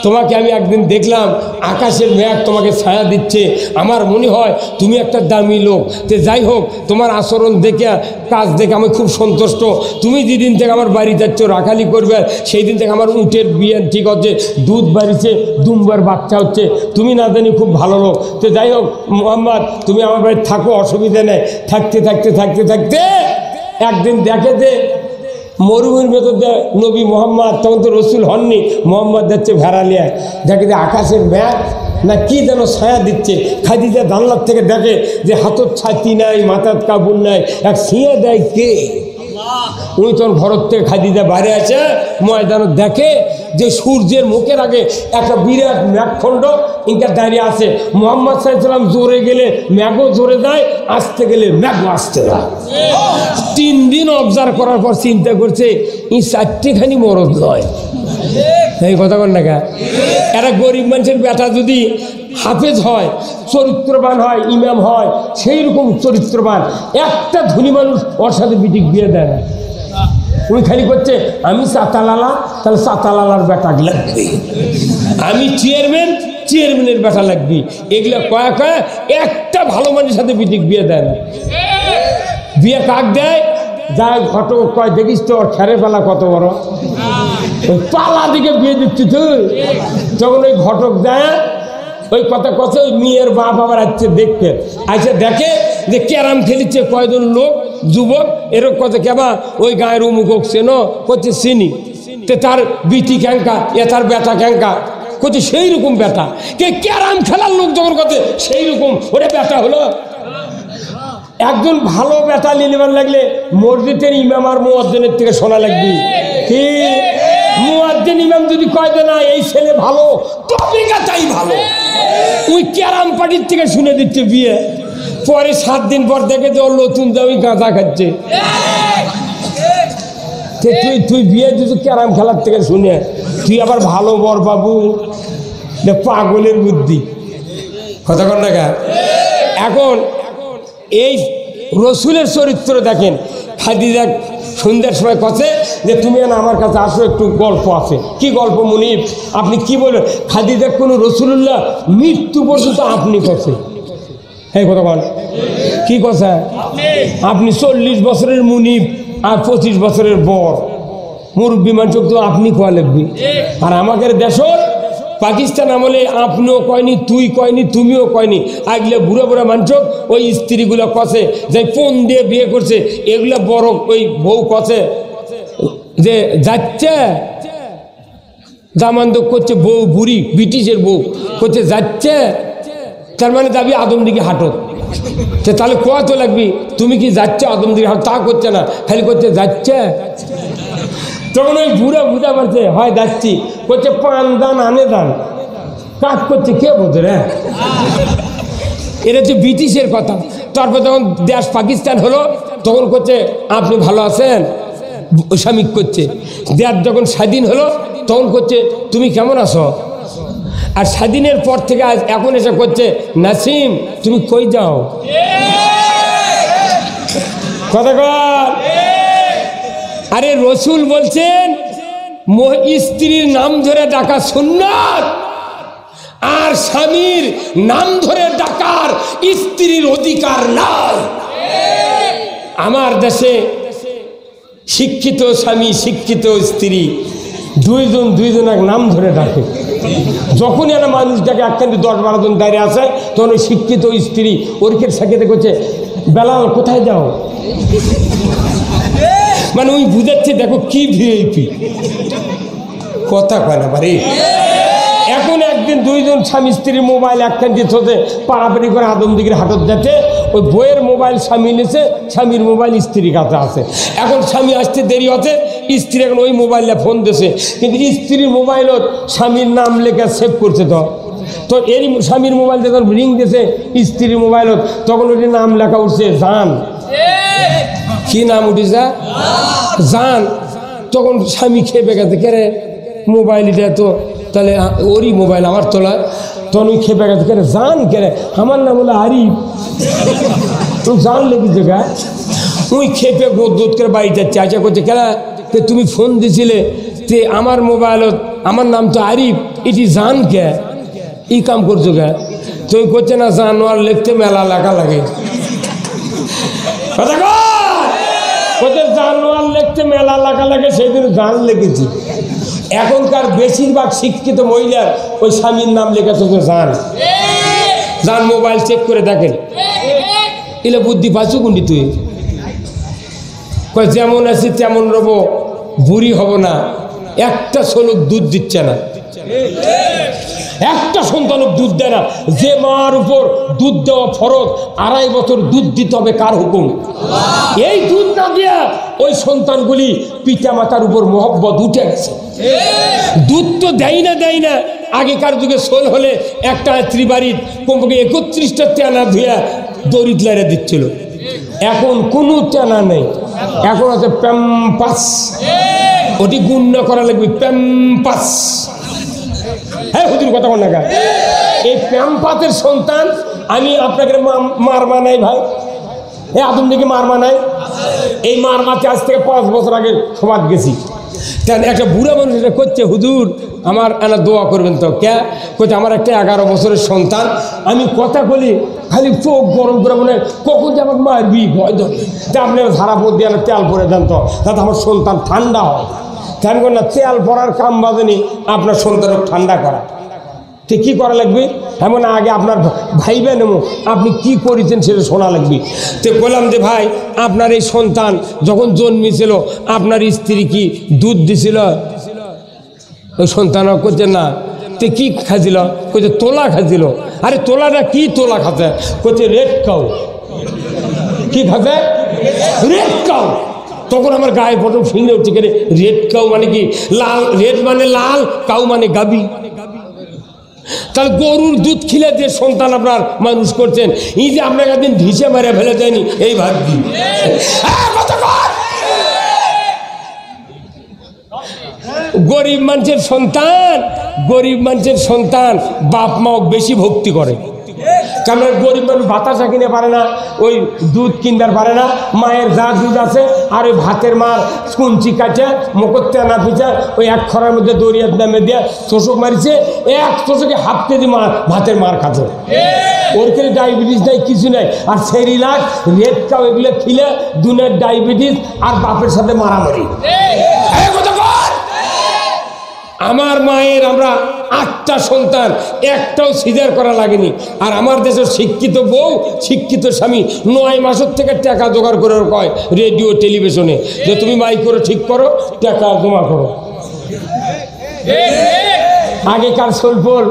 তোমাকে আমি একদিন দেখলাম, আকাশের মেঘ তোমাকে ছায়া দিচ্ছে, আমার মনে হয় তুমি একটা দামি লোক। তো যাই হোক, তোমার আচরণ দেখে, কাজ দেখে আমি খুব সন্তুষ্ট। তুমি যেদিন থেকে আমার বাড়ি যাচ্ছ, রাখালি করবে, সেই দিন থেকে আমার উটের বিয়ে ঠিক হচ্ছে, দুধ বাড়িছে, দুমবার বাচ্চা হচ্ছে, তুমি না জানি খুব ভালো লোক। তো যাই হোক মুহাম্মদ, তুমি আমার বাড়ি থাকো, অসুবিধা নেই। থাকতে থাকতে থাকতে থাকতে একদিন দেখে যে মরুভূমির ভেতর নবী মোহাম্মদ, তখন তো রসুল হননি, মোহাম্মদ যাচ্ছে ভেড়া নিয়ে, দেখে যে আকাশের মেঘ না কি যেন ছায়া দিচ্ছে। খাদিজা জানলার থেকে দেখে যে হাতত ছাতি নাই, মাথার কাপড় নাই, এক ছিঁড়ে দেয় কে। উনি তখন ঘরের থেকে খাদিজা বাইরে আছে, ময়দানত দেখে যে সূর্যের মুখের আগে একটা বিরাট মেঘখণ্ড ইনকা দাঁড়িয়ে আছে। মোহাম্মদ সাল্লাল্লাহু আলাইহি জোরে গেলে মেঘও জোরে যায়, আসতে গেলে মেঘও আসতে যায়। 3 দিন অবজার্ভ করার পর চিন্তা করছে এই 4টিখানি মরদ নয়। এই কথা বল না, একটা গরিব মানুষের বেটা যদি হাফেজ হয়, চরিত্রবান হয়, ইমাম হয়, সেই রকম চরিত্রবান একটা ধনী মানুষ ওর সাথে বিটিক বিয়ে দেয় না। উনি খালি করছে আমি চাতালালা, তাহলে চাতালালার বেটা লাগবে, আমি চেয়ারম্যানের বেটা লাগবে, এগুলা কয়া কয়া একটা ভালো মানুষের সাথে বিটিক বিয়ে দেয় না। বিয়ে কাক দেয়? যাই ঘটক কয় দেখিস তো ওর খেরে পালা কত বড়, ওই পালা দিকে বিয়ে দিচ্ছি তুই। তখন ওই ঘটক দেয় ওই কথা কথা, ওই মেয়ের বাপ আবার আসছে দেখতে, আইসে দেখে যে ক্যারাম খেলিচ্ছে কয়জন লোক যুবক, এরকম কথা কেবা ওই গায়ের অমুক চেনো, করছে চিনি, তে তার বিটি ক্যাঙ্কা, এ তার বেটা ক্যাঙ্কা, করছে সেই রকম বেটা। কে ক্যারাম খেলার লোক যখন করছে সেই রকম ওরে বেটা হলো। একজন ভালো বেটা নিলেবার লাগলে মসজিদের ইমাম আর মুয়াজ্জিনের থেকে শোনা লাগবে। কি মুয়াজ্জিন ইমাম যদি কয় না এই ছেলে ভালো, তবে তাই ভালো, ওই ক্যারাম পার্টির থেকে শুনে দিচ্ছে বিয়ে। পরে 7 দিন পর দেখে যে ওর নতুন দামি গাঁজা খাচ্ছে। তুই বিয়ে দিচ্ছ ক্যারাম খেলার থেকে শুনে, তুই আবার ভালো বর বাবু, পাগলের বুদ্ধি। কথা কর না। এখন এই রসুলের চরিত্র দেখেন। খাদিজা সন্ধ্যার সময় কথা যে তুমি না আমার কাছে আসো, একটু গল্প আছে। কি গল্প মুনিব? আপনি কি বলেন? খাদিজা কোনো রসুল্লাহ মৃত্যু পর্যন্ত আপনি কথা, হ্যাঁ কথা বল, কি কথা? আপনি 40 বছরের মুনিব আর 25 বছরের বর, মুরব্বী মানুষ তো আপনি কোয়া লাগবি। আর আমাদের দেশর পাকিস্তান আমলে আপনিও কয়নি, তুই কয়নি, তুমিও কয়নি, আগলে বুড়া বুড়া মানুষ ওই স্ত্রীগুলো কষে যে ফোন দিয়ে বিয়ে করছে, এগুলো বড় ওই বউ কষে যে যাচ্ছে জামান্ত করছে, বউ বুড়ি ব্রিটিশের বউ করছে যাচ্ছে, তার মানে যাবি আদমদিকে হাঁটো। তাহলে কোয়া তো লাগবি, তুমি কি যাচ্ছে আদমদিকে হাঁটো? তা করছে না, খালি করছে যাচ্ছে। তখন ওই বুড়া বুঝা পারছে হয় যাচ্ছি, করছে 5 দান আনে দান, কাজ করছে কে বোঝে রে। এটা হচ্ছে ব্রিটিশের কথা। তারপর যখন দেশ পাকিস্তান হলো তখন করছে আপনি ভালো আছেন, স্বামী করছে। দেশ যখন স্বাধীন হলো তখন করছে তুমি কেমন আছো। আর স্বাধীনের পর থেকে আজ এখন এসে করছে নাসিম তুমি কই যাও। কথা কর। আরে রসুল বলছেন স্ত্রীর নাম ধরে ডাকা সুন্নাত, আর স্বামীর নাম ধরে ডাকার স্ত্রীর অধিকার নাই। আমার দেশে শিক্ষিত স্বামী শিক্ষিত স্ত্রী দুইজন এক নাম ধরে ডাকে। যখনই একটা মানুষ ডাকে একখান 10-12 জন দাঁড়িয়ে আসে, তখন ওই শিক্ষিত স্ত্রী ওরকের সাথে করছে বেলাল কোথায় যাও, মানে ওই বুঝাচ্ছে দেখো কি ভিআইপি। কথা কয় না বাড়ি। এখন একদিন 2 জন স্বামী স্ত্রীর মোবাইল একখান দিয়ে থতে পাড়াপাড়ি করে আদমদিগির হাটত যাচ্ছে, ওই বইয়ের মোবাইল স্বামী নিয়েছে, স্বামীর মোবাইল স্ত্রীর কাছে আছে। এখন স্বামী আসতে দেরি হচ্ছে, স্ত্রী এখন ওই মোবাইলে ফোন দিয়েছে, কিন্তু স্ত্রীর মোবাইলত স্বামীর নাম লেখা সেভ করছে। তো এরই স্বামীর মোবাইল যখন রিং দিয়েছে স্ত্রীর মোবাইলত, তখন ওই নাম লেখা উঠছে জান। কি নাম উঠেছে? জান। তখন স্বামী খেপে গেছে, কে রে মোবাইল এটা তো তাহলে ওরই মোবাইল আমার তোলা। তখন ওই খেপে গেছে, কে রে জান, কে রে আমার নাম হলো আরিফ, তো জান লেগেছে গা। ওই খেপে গোদ করে বাড়ি যাচ্ছে, আশা করছে কেনা তুমি ফোন দিছিলে তে আমার মোবাইলত আমার নাম তো আরিফ, এটি জান কে ই কাম করছো কে? তো ওই করছে না জানোয়ার লিখতে মেলা লেখা লাগে। কথা ওদের জানোয়ার লিখতে মেলা লেখা লাগে, সেই দিন জান লিখেছি। এখনকার বেশিরভাগ শিক্ষিত মহিলার ওই স্বামীর নাম লেখেছে জান। জান মোবাইল চেক করে দেখেন, এলে বুদ্ধি পাচ্ছ কোনটি তুই? যেমন আছি তেমন রব, বুড়ি হব না, একটা শোলক দুধ দিচ্ছে না। একটা সন্তানও দুধ দেয় না। যে মার উপর দুধ দেওয়া ফরজ, 2.5 বছর দুধ দিতে হবে, কার হুকুম? এই দুধ না দিয়া ওই সন্তানগুলি পিতা মাতার উপর মহব্বত উঠে গেছে। দুধ তো দেয় না। আগেকার যুগে সোল হলে একটা ত্রিবাড়ির কমপক্ষে 31টা টেনা ধুয়া দরিদ্রারে দিচ্ছিল। এখন কোনো টেনা নেই, এখন আছে প্যাম্পাস। ওটি গুণ করা লাগবে, প্যাম্পাস। হ্যাঁ হুজুর কথা বল না। এই প্যাম্পাসের সন্তান আমি আপনাকে মার মানাই ভাই, এই আদম দিকে মার মানাই। এই মার মাতে আজ থেকে 5 বছর আগে সমাজ গেছি। কেন একটা বুড়া মানুষ এটা করছে, হুজুর আমার এনা দোয়া করবেন তো। কে করছে? আমার একটা 11 বছরের সন্তান, আমি কথা বলি খালি চোখ গরম করে মনে কখন যে আমাকে মারবি ভয় ধরে। আপনার ধারা পর দিয়ে তেল পরে দেন তো, যাতে আমার সন্তান ঠান্ডা হয়। কেন করেন না? তেল পরার কাম বাজেনি আপনার সন্তানকে ঠান্ডা করা। তো কী করা লাগবে? এমন আগে আপনার ভাইবেন এবং আপনি কি করেছেন সেটা শোনা লাগবে। তো বললাম যে ভাই, আপনার এই সন্তান যখন জন্মেছিল আপনার স্ত্রী কি দুধ দিছিল? ওই সন্তান করছে না। তো কি খাইছিল? করছে তোলা খাইছিল। আরে তোলাটা কি তোলা খাতে? করছে রেড কাউ। কি খাতে? Red cow. তখন আমার গায়ে প্রথম ফিঙ্গে উঠছে, গেলে রেড কাউ মানে কি? লাল, রেড মানে লাল, কাউ মানে গাবি। তাহলে গরুর দুধ খিলে যে সন্তান আপনার মানুষ করছেন, এই যে আপনাকে একদিন ঢিসে মারে ফেলে দেয়নি, এই ভাবি গরিব মানুষের সন্তান বাপ মাও বেশি ভক্তি করে। কারণ গরিব মানুষ বাতাসা কিনে পারে না, ওই দুধ কিনবার পারে না। মায়ের যা দুধ আছে আর ওই ভাতের মার কুঞ্চি কাটে মুখতে না পিছা ওই 1 খরার মধ্যে দরিয়ার নামে দিয়ে চোষক মারিছে, 1 চোষকে হাফ কেজি ভাতের মার খাচ্ছে। ওর খেলে ডায়াবেটিস নাই, কিছু নাই। আর সেরিলাক, রেড কাউ এগুলো খিলে দুনের ডায়াবেটিস আর বাপের সাথে মারামারি। আমার মায়ের আমরা 8টা সন্তান, একটাও সিজার করা লাগেনি। আর আমার দেশের শিক্ষিত বউ, শিক্ষিত স্বামী 9 মাসের থেকে টাকা জোগাড় করে কয় রেডিও টেলিভিশনে যে তুমি মাই করে ঠিক করো, টাকা জমা করো। আগেকার সোলপোল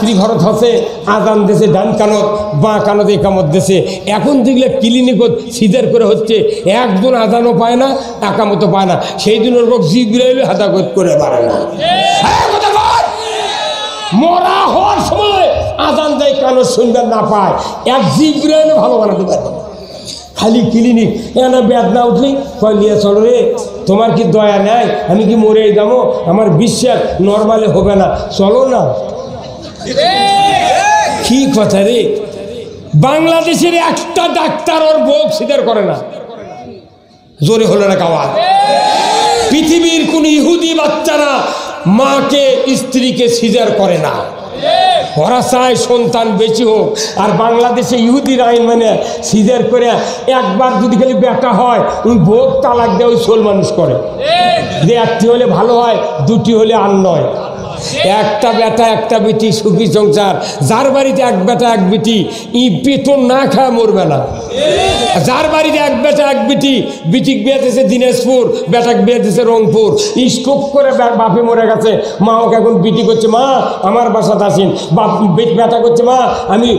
ত্রিঘরত হচ্ছে, আজান দেশে ডান কানত, বাঁ কানত একামত দেশে। এখন দেখলে ক্লিনিকত সিজার করে হচ্ছে, একজন আজানও পায় না, একামতও পায় না। সেই দিন ওর জিব্রাইল হাদাকত করে পারে না। মরা হওয়ার সময় আজান যায়, কানো শুনবেন না পায়, এক জিব্রাইল ভালো বানাতে পারবে না। খালি ক্লিনিক এনে বেদনা উঠলি কয় নিয়ে চলো রে, তোমার কি দয়া নেই? আমি কি মরেই যাবো? আমার বিশ্বাস নর্মালে হবে না, চলো না। কি কথা রে? বাংলাদেশের একটা ডাক্তার ওর বউ সিজার করে না। জোরে হলো না কাওয়াজ? পৃথিবীর কোন ইহুদি বাচ্চারা মাকে স্ত্রীকে সিজার করে না। ওরা চায় সন্তান বেশি হোক। আর বাংলাদেশে ইহুদির আইন মানে সিজার করে একবার যদি খালি বেটা হয় ওই ভোগ তালাক দিয়ে ওই সোল মানুষ করে, যে 1টি হলে ভালো হয়, 2টি হলে আর নয়। একটা বেটা একটা বেটি সুখী সংসার। যার বাড়িতে 1 বেটা 1 বেটি বেতন না খায় মরবে না। যার বাড়িতে 1 বেটা 1 বেটি, বেটিক বিয়ে দিয়েছে দিনাজপুর, বেটাক বিয়ে দিয়েছে রংপুর, স্ট্রোক করে বাপে মরে গেছে, মা ওকে এখন বিটি করছে, মা আমার বাসাতে আসেন। বাপ বেটা করছে, মা আমি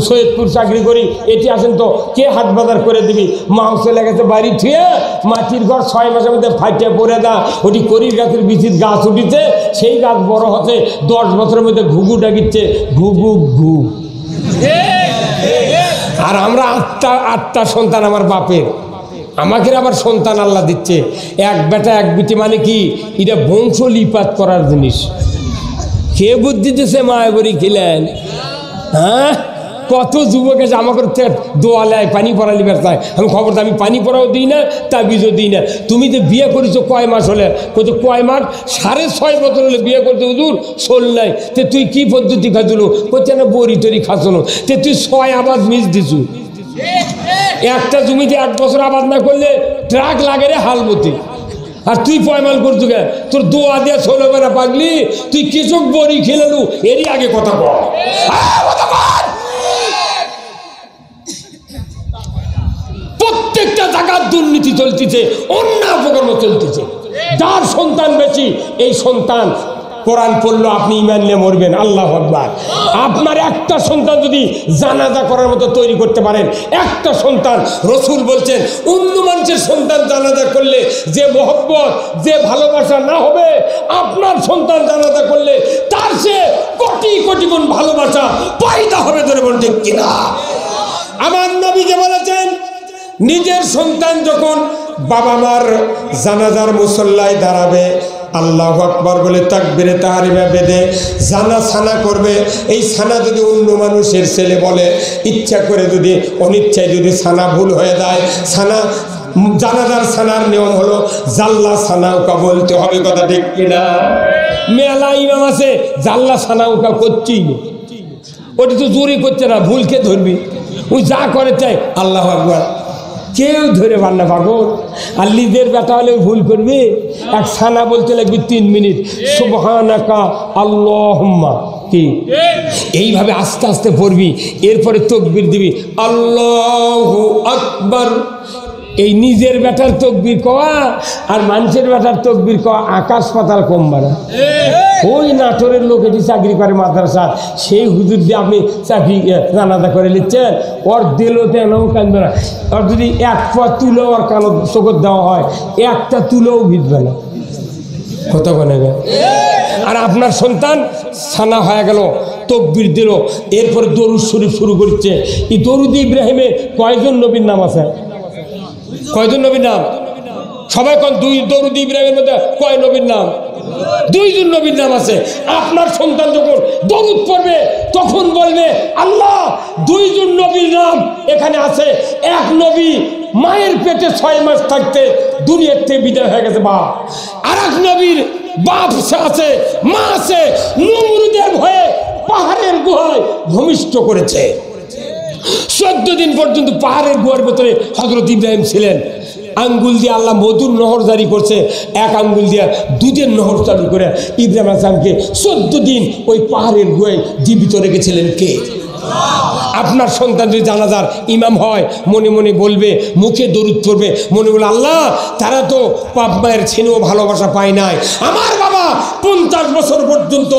সৈয়দপুর চাকরি করি, এটি আসেন তো, কে হাট বাজার করে দিবি? মাও চলে গেছে বাড়ি থুয়ে, মাটির ঘর 6 মাসের মধ্যে ফাইটে পড়ে দা। ওটি করির গাছের বিচির গাছ উঠিতে, সেই গাছ বড় হচ্ছে, 10 বছরের মধ্যে ঘুঘু ডাকিচ্ছে, ঘুঘু ঘু। আর আমরা 8টা সন্তান আমার বাপের, আমাকে আবার সন্তান আল্লাহ দিচ্ছে। 1 বেটা 1 বেটি মানে কি? এটা বংশ লিপাত করার জিনিস। কে বুদ্ধি দিতেছে মায়াবরী খেলেন? হ্যাঁ, কত যুবক আছে আমাকে দোয়া নেয়, পানি পড়া লিবার চায়। আমি খবর, আমি পানি পড়াও দিই না, তাবিজও দিই না। তুমি যে বিয়ে করেছো কয় মাস হলে? কত কয় মাস? 6.5 বছর হলে বিয়ে করতে হুজুর, সোল নাই। তে তুই কি পদ্ধতি খাচ্ছিল? করছে না বড়ি টরি খাচ্ছিল। তে তুই 6 আবাদ মিস দিছু। একটা জমিতে 1 বছর আবাদ না করলে ট্রাক লাগে রে হালমতি। আর তুই পয়মাল করছু কে? তোর দোয়া দিয়ে সোল হবে না পাগলি? তুই কিছু বড়ি খেলালু, এরই আগে কথা বল। প্রত্যেকটা জায়গার দুর্নীতি চলতেছে, অন্য অপকর্ম চলতেছে। যার সন্তান বেশি, এই সন্তান কোরআন পড়লো আপনি ঈমান নিয়ে মরবেন। আল্লাহু আকবার। আপনার একটা সন্তান যদি জানাজা করার মতো তৈরি করতে পারেন, একটা সন্তান, রসুল বলছেন অন্য মানুষের সন্তান জানাজা করলে যে মহব্বত, যে ভালোবাসা না হবে, আপনার সন্তান জানাজা করলে তার সে কোটি কোটি গুণ ভালোবাসা পয়দা হবে। ধরে বলুন ঠিক কিনা? আমার নবীকে বলেছেন নিজের সন্তান যখন বাবা মার জানাজার মুসল্লায় দাঁড়াবে, আল্লাহু আকবার বলে তাকবীরে তাহরিমা বেঁধে জানা সানা করবে। এই সানা যদি অন্য মানুষের ছেলে বলে, ইচ্ছা করে যদি অনিচ্ছায় যদি সানা ভুল হয়ে যায়, সানা জানাজার সানার নিয়ম হলো জাল্লা সানাউকা বলতে হবে। কথা ঠিক কিনা? মেলা ইমাম আছে জাল্লা সানাউকা করছি, ওটা তো জোরে করছে না, ভুলকে ধরবি, ওই যা করে চাই আল্লাহু আকবার, কেউ ধরে পার না পাগল। আর লিদের বেটা হলে ভুল করবে, এক সানা বলতে লাগবে 3 মিনিট, সুবহানাকা আল্লাহুম্মা, কি এইভাবে আস্তে আস্তে পড়বি, এরপরে তাকবীর দিবি আল্লাহু আকবার। এই নিজের বেটার তাকবীর কওয়া আর মানুষের বেটার তাকবীর কওয়া আকাশ পাতাল কম বাড়া। ওই নাটোরের লোক এটি চাকরি করে মাদ্রাসা, সেই হুজুর দিয়ে আপনি চাকরি জানাজা করে নিচ্ছেন, ওর দিলতে এনাও কাঁদবে না। ওর যদি এক পা তুলো ওর কানো চোখত দেওয়া হয়, একটা তুলোও ভিজবে না। কত বলে গে? আর আপনার সন্তান সানা হয়ে গেল, তাকবীর দিল, এরপরে দরুদ শরীফ শুরু করছে। এই দরুদ ইব্রাহিমে কয়জন নবীর নাম আছে? কয়জন নবীর নাম? সবাই কোন? 2। দরুদ ইব্রাহিমের মধ্যে কয় নবীর নাম? 2 জন নবীর নাম আছে। আপনার সন্তান যখন দরুদ পড়বে তখন বলবে আল্লাহ 2 জন নবীর নাম এখানে আছে। এক নবী মায়ের পেটে 6 মাস থাকতে দুনিয়ার থেকে বিদায় হয়ে গেছে বাপ, আর এক নবীর বাপ আছে, মা আছে, নমরুদের ভয়ে পাহাড়ের গুহায় ভূমিষ্ঠ করেছে। 14 দিন পর্যন্ত পাহাড়ের গুহার ভেতরে হযরত ইব্রাহিম ছিলেন। আঙ্গুল দিয়ে আল্লাহ মধুর নহর জারি করছে, এক আঙ্গুল দিয়ে দুধের নহর চালু করে ইব্রাহিম আলাইহিসসালামকে 14 দিন ওই পাহাড়ের গুহায় জীবিত রেখেছিলেন কে? আপনার সন্তান যদি জানাজার ইমাম হয়, মনে মনে বলবে, মুখে দরুদ পড়বে, মনে বলে আল্লাহ তারা তো বাপ মায়ের ছেলেও ভালোবাসা পায় নাই, আমার বাবা 50 বছর পর্যন্ত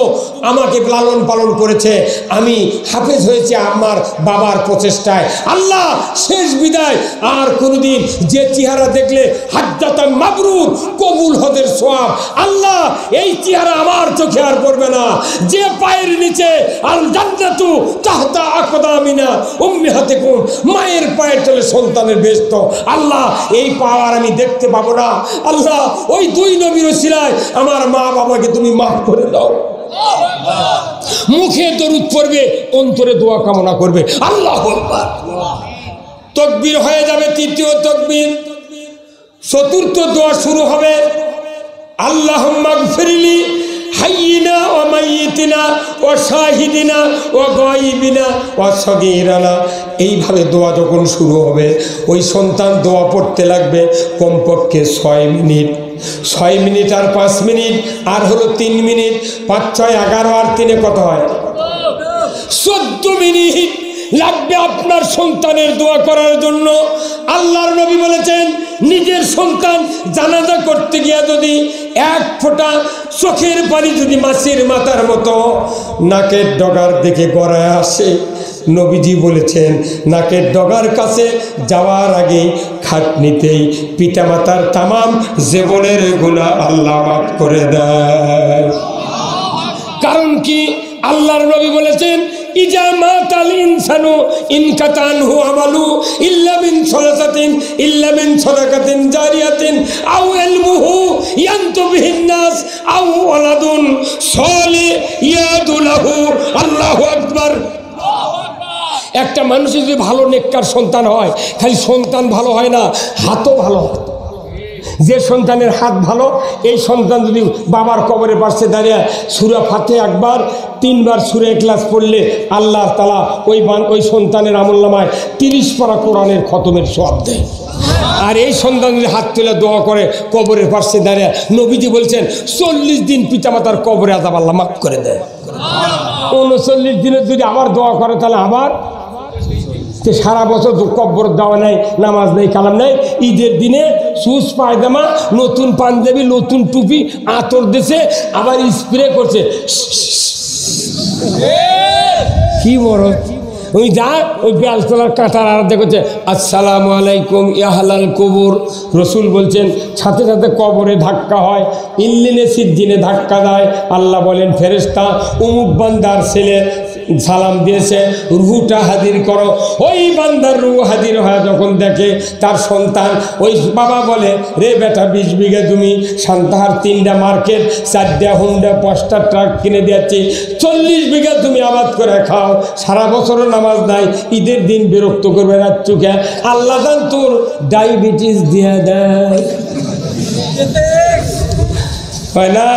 আমাকে লালন পালন করেছে, আমি হাফেজ হয়েছে আমার বাবার প্রচেষ্টায়, আল্লাহ শেষ বিদায় আর কোনোদিন যে চেহারা দেখলে হাজ্জাতান মাবরুর, কবুল হজের সওয়াব, আল্লাহ এই চেহারা আমার চোখে আর পড়বে না। যে পায়ের নিচে আল জান্নাতু তাহতা আকদামিনা উম্মাহাতিকুম, মায়ের পায়ের তলে সন্তানের বেহেশত, আল্লাহ এই পাওয়ার আমি দেখতে পাবো না। আল্লাহ ওই 2 নবীর ওসিলায় আমার মা বাবাকে তুমি মাফ করে দাও। মুখে দরুদ পড়বে, অন্তরে দোয়া কামনা করবে। আল্লাহু আকবার। তাকবীর হয়ে যাবে, 3য় তাকবীর, 4র্থ দোয়া শুরু হবে আল্লাহুম্মা গফিরলি হাইয়িনা ওয়া মাইয়িতিনা ওয়া শাহিদিনা ওয়া গায়িবিনা ওয়া সগীরানা। এইভাবে দোয়া যখন শুরু হবে, ওই সন্তান দোয়া পড়তে লাগবে কমপক্ষে 6 মিনিট। 6 মিনিট আর 5 মিনিট আর হলো 3 মিনিট, 5 6 11 আর 3 কত হয়? 14 মিনিট লাগবে আপনার সন্তানের দোয়া করার জন্য। আল্লাহর নবী বলেছেন নিজের সন্তান জানাজা করতে গিয়া যদি 1 ফোঁটা চোখের পানি যদি মাছের মাথার মতো নাকের ডগার দিকে গড়ায় আসে, নবীজি বলেছেন নাকের ডগার কাছে যাওয়ার আগে খাটনিতেই পিতামাতার তামাম জীবনের গুনাহ আল্লাহ মাফ করে দেয়। কারণ কি? আল্লাহর নবী বলেছেন ইজা মাতাল ইনসানু ইনকাতানহু আমালু ইল্লা মিন সালাসাতিন ইল্লা মিন সাদাকাতিন জারিয়াতিন আও ইলমুহু ইয়ানতুবিহিন নাস আও ওয়ালাদুন সালিহ ইয়াদুলাহু। আল্লাহু আকবার। একটা মানুষের যদি ভালো নেককার সন্তান হয়, খালি সন্তান ভালো হয় না, হাতও ভালো হয়। যে সন্তানের হাত ভালো, এই সন্তান যদি বাবার কবরের পাশে দাঁড়িয়ে সূরা ফাতিহা একবার 3 বার সূরা ইখলাস পড়লে আল্লাহ তাআলা ওই সন্তানের আমলনামায় 30 পারা কোরআনের খতমের সওয়াব দেয়। আর এই সন্তান যদি হাত তুলে দোয়া করে কবরের পাশে দাঁড়িয়ে, নবীজি বলছেন 40 দিন পিতামাতার কবরে আযাব আল্লাহ মাফ করে দেয়। 39 দিনের যদি আবার দোয়া করে তাহলে আবার সারা বছর কব্বর দেওয়া নেই, নামাজ নেই, কালাম নেই, ঈদের দিনে সুস পায়জামা, নতুন পাঞ্জাবি, নতুন টুপি, আতর দিছে, আবার স্প্রে করছে। কি বড় ওই যা ওই বেলতলার কাঁটার আরাধনা করছে, আসসালামু আলাইকুম ইয়াহালাল কবর। রসুল বলছেন সাথে সাথে কবরে ধাক্কা হয়, ইল্লিনে সিদ্দিনে ধাক্কা দেয়। আল্লাহ বলেন ফেরেশতা অমুক বান্দার ছেলে সালাম দিয়েছে, রুহটা হাজির করো। ওই বান্দার রুহ হাজির হয় যখন দেখে তার সন্তান, ওই বাবা বলে রে বেটা 20 বিঘা জমি, সান্তাহার 3টা মার্কেট, 4টা হুন্ডা, 5টা ট্রাক কিনে দিয়েছি, 40 বিঘা তুমি আবাদ করে খাও, সারা বছরও নামাজ নাই, ঈদের দিন বিরক্ত করবে রাত চুকে, আল্লাহ জান তোর ডায়াবেটিস দিয়ে দেয়। হয় না?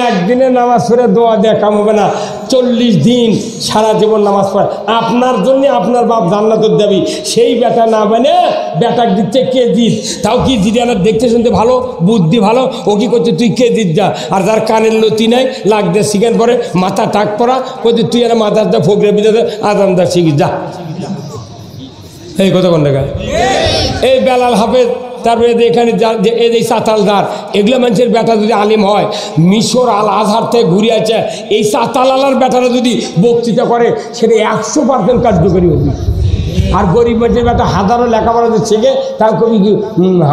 একদিনে নামাজ পড়ে দোয়া দিয়ে কাম হবে না, 40 দিন সারা জীবন নামাজ পড়ে। আপনার জন্য আপনার বাপ জান্নাতের দাবি, সেই বেটা না মানে বেটা দিচ্ছে কেজির, তাও কি জিরিয়ানার দেখতে শুনতে ভালো, বুদ্ধি ভালো, ও কি করছে তুই কেজির যা। আর যার কানের লতি নাই, লাগ দে শিখেন পরে, মাথা টাক পরা, করছে তুই আর মাথার দা ফোকরে বিদাতে আদাম দা শিখি যা। এই কথা কোন দেখা এই বেলাল হাফেজ, তারপরে এখানে এই সাতালদার, এগুলো মানুষের বেটা যদি আলিম হয়, মিশর আল আজহার থেকে ঘুরে আছে, এই সাতালালার বেটারা যদি বক্তৃতা করে সেটা 100% কার্যকরী হবে। আর গরিব মানুষের বেটা হাজারো লেখাপড়া যে শেখে, তার কবি কি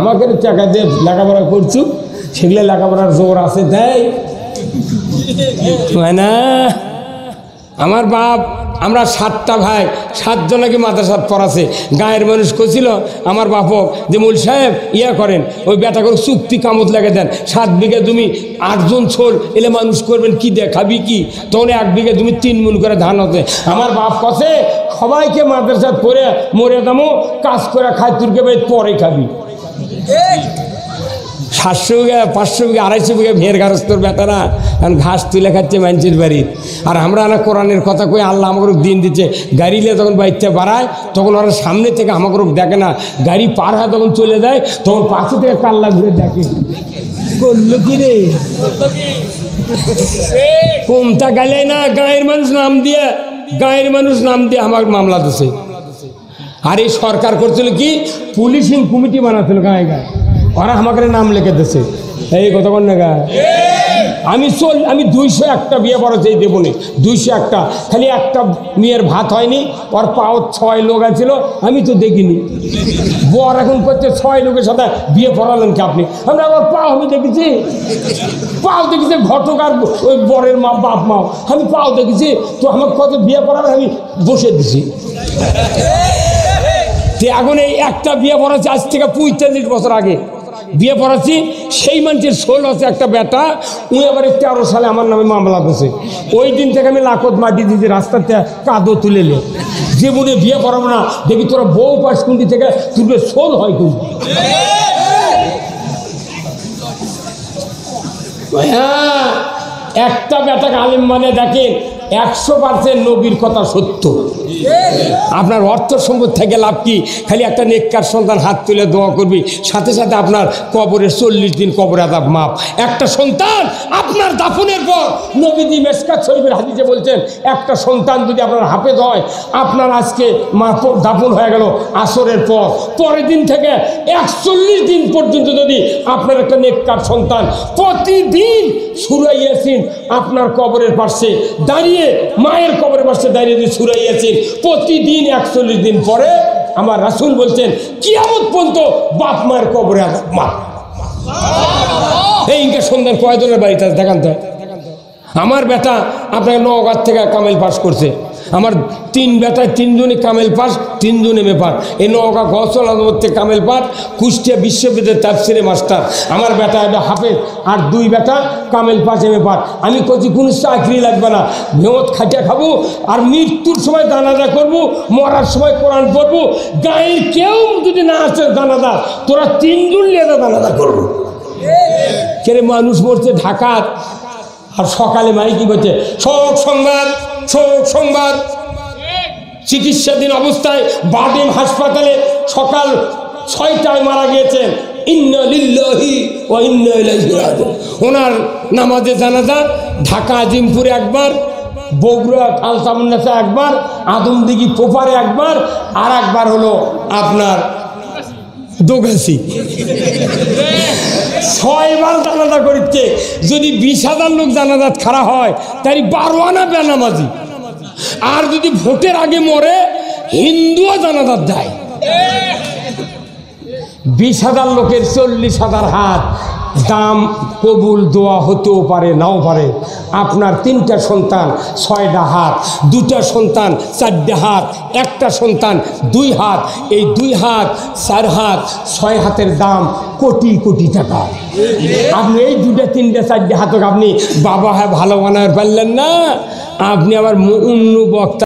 আমাকে টাকা দিয়ে লেখাপড়া করছু, সেগুলো লেখাপড়ার জোর আছে দেয় না। আমার বাপ, আমরা 7টা ভাই, 7 জনকে মাদ্রাসাত পড়াছে। গায়ের মানুষ করছিল আমার বাপক যে মূল সাহেব ইয়া করেন, ওই বেটা করে চুক্তি কামত লেগে দেন, 7 বিঘা জমি 8 জন ছোল এলে মানুষ করবেন কি দেখাবি কি, তখন 1 বিঘা জমি 3 মণ করে ধান হতে। আমার বাপ কছে সবাইকে মাদ্রাসাত পড়ে মরে দামো, কাজ করে খায়, তুরকে ভাই পরে খাবি। 700 বিঘা 500 বিঘা 250 বিঘা ভের গারস্তর বেটারা কারণ ঘাস তুলে খাচ্ছে মানুষের বাড়ির। আর আমরা না কোরআনের কথা কই, আল্লাহ আমাকে দিন দিচ্ছে, গাড়িলে যখন বাইতে বাড়ায় তখন ওরা সামনে থেকে আমাকে দেখে না, গাড়ি পার হয় তখন চলে যায়, তখন পাশে থেকে কাল্লা ঘুরে দেখে করলো কি রে, কোনটা গালে না। গায়ের মানুষ নাম দিয়ে, গায়ের মানুষ নাম দিয়ে আমার মামলা দিছে। আর এই সরকার করছিল কি, পুলিশিং কমিটি বানাচ্ছিল গায়ে গায়ে, ওরা আমাকে নাম লিখে দিচ্ছে। এই কথা কোন না গায়ে আমি 201টা বিয়ে পড়াচ্ছি এই দেবনে, 201টা, খালি একটা মেয়ের ভাত হয়নি, ওর পাও 6 লোক আছিল, আমি তো দেখিনি। বর এখন করছে 6 লোকের সাথে বিয়ে পড়ালেন কি আপনি? আমরা আবার পাও আমি দেখেছি, পাও দেখেছি, ঘটক আর ওই বরের মা বাপ মাও, আমি পাও দেখেছি, তো আমাকে কত বিয়ে পড়াবে আমি বসে দিছি। এখন এই একটা বিয়ে পড়াচ্ছে আজ থেকে 45 বছর আগে বিয়ে পড়াচ্ছি, সেই মানুষের সোল আছে একটা বেটা, উনি আবার 13 সালে আমার নামে মামলা করছে। ওই দিন থেকে আমি লাখত মাটি দিয়েছি, রাস্তাতে কাদো তুলে নে, জীবনে বিয়ে পড়াবো না, দেখি তোরা বউ পাস কুন্ডি থেকে তুলবে, সোল হয় কিন্তু। হ্যাঁ, একটা বেটাকে আলিম মানে দেখেন 100% নবীর কথা সত্য। আপনার অর্থ সম্পদ থেকে লাভ কি, খালি একটা নেককার সন্তান হাত তুলে দোয়া করবি, সাথে সাথে আপনার কবরের 40 দিন কবর আযাব মাপ। একটা সন্তান আপনার দাফনের পর, নবীজি মেশকাত শরীফের হাদিসে বলছেন, একটা সন্তান যদি আপনার হাফেজ হয়, আপনার আজকে দাফন হয়ে গেল আসরের পর, পরের দিন থেকে 41 দিন পর্যন্ত যদি আপনার একটা নেককার সন্তান প্রতিদিন সূরা ইয়াসিন আপনার কবরের পাশে দাঁড়িয়ে, মায়ের কবরের পাশে দাঁড়িয়ে যদি সূরা ইয়াসিন প্রতিদিন 41 দিন পরে, আমার রাসূল বলছেন কিয়ামত পর্যন্ত বাপ মায়ের কবরে আযাব মাপ। এই ইনকা সন্তান কয়জনের বাড়িতে আছে দেখান তো। আমার বেটা আপনাকে নওগাঁ থেকে কামেল পাস করছে, আমার 3 বেটায় 3 জনই কামেল পাস, 3 জন এমএ পাস। এই নওগাঁ গসল আজমত থেকে কামেল পাস, কুষ্টিয়া বিশ্ববিদ্যালয়ের তাফসিরে মাস্টার। আমার বেটা এটা হাফেজ, আর 2 বেটা কামেল পাস এমএ পাস। আমি কচি কোনো চাকরি লাগবে না, ভেমত খাটিয়া খাবো, আর মৃত্যুর সময় জানাজা করবো, মরার সময় কোরআন পড়বো। গায়ের কেউ যদি না আসে জানাজা, তোরা 3 জন নিয়ে জানাজা করবো। কেরে মানুষ মরছে ঢাকার, আর সকালে মাইকি বলছে শোক সংবাদ, শোক সংবাদ। চিকিৎসাধীন অবস্থায় বাডেম হাসপাতালে সকাল 6টায় মারা গিয়েছেন, ইন্না লিল্লাহি ওয়া ইন্না ইলাইহি রাজিউন। ওনার নামাজে জানাজা ঢাকা আজিমপুরে একবার, বগুড়া আলতামুন্নাসে একবার, আদমদিঘি পোপারে একবার, আর একবার হলো আপনার দোগাছি 6 বার জানাজা করিতে যদি 20,000 লোক জানাজাত খাড়া হয় তাই 12 আনা বেনামাজি। আর যদি ভোটের আগে মরে হিন্দুও জানাজাত যায়। 20,000 লোকের 40,000 হাত দাম কবুল দোয়া হতেও পারে নাও পারে। আপনার 3টা সন্তান 6টা হাত, 2টা সন্তান 4টা হাত, একটা সন্তান 2 হাত, এই 2 হাত 4 হাত 6 হাতের দাম কোটি কোটি টাকা। আপনি এই 2টা 3টা 4টা হাতক আপনি বাবা হ্যাঁ ভালো বানাতে পারলেন না। আপনি আবার অন্য বক্তা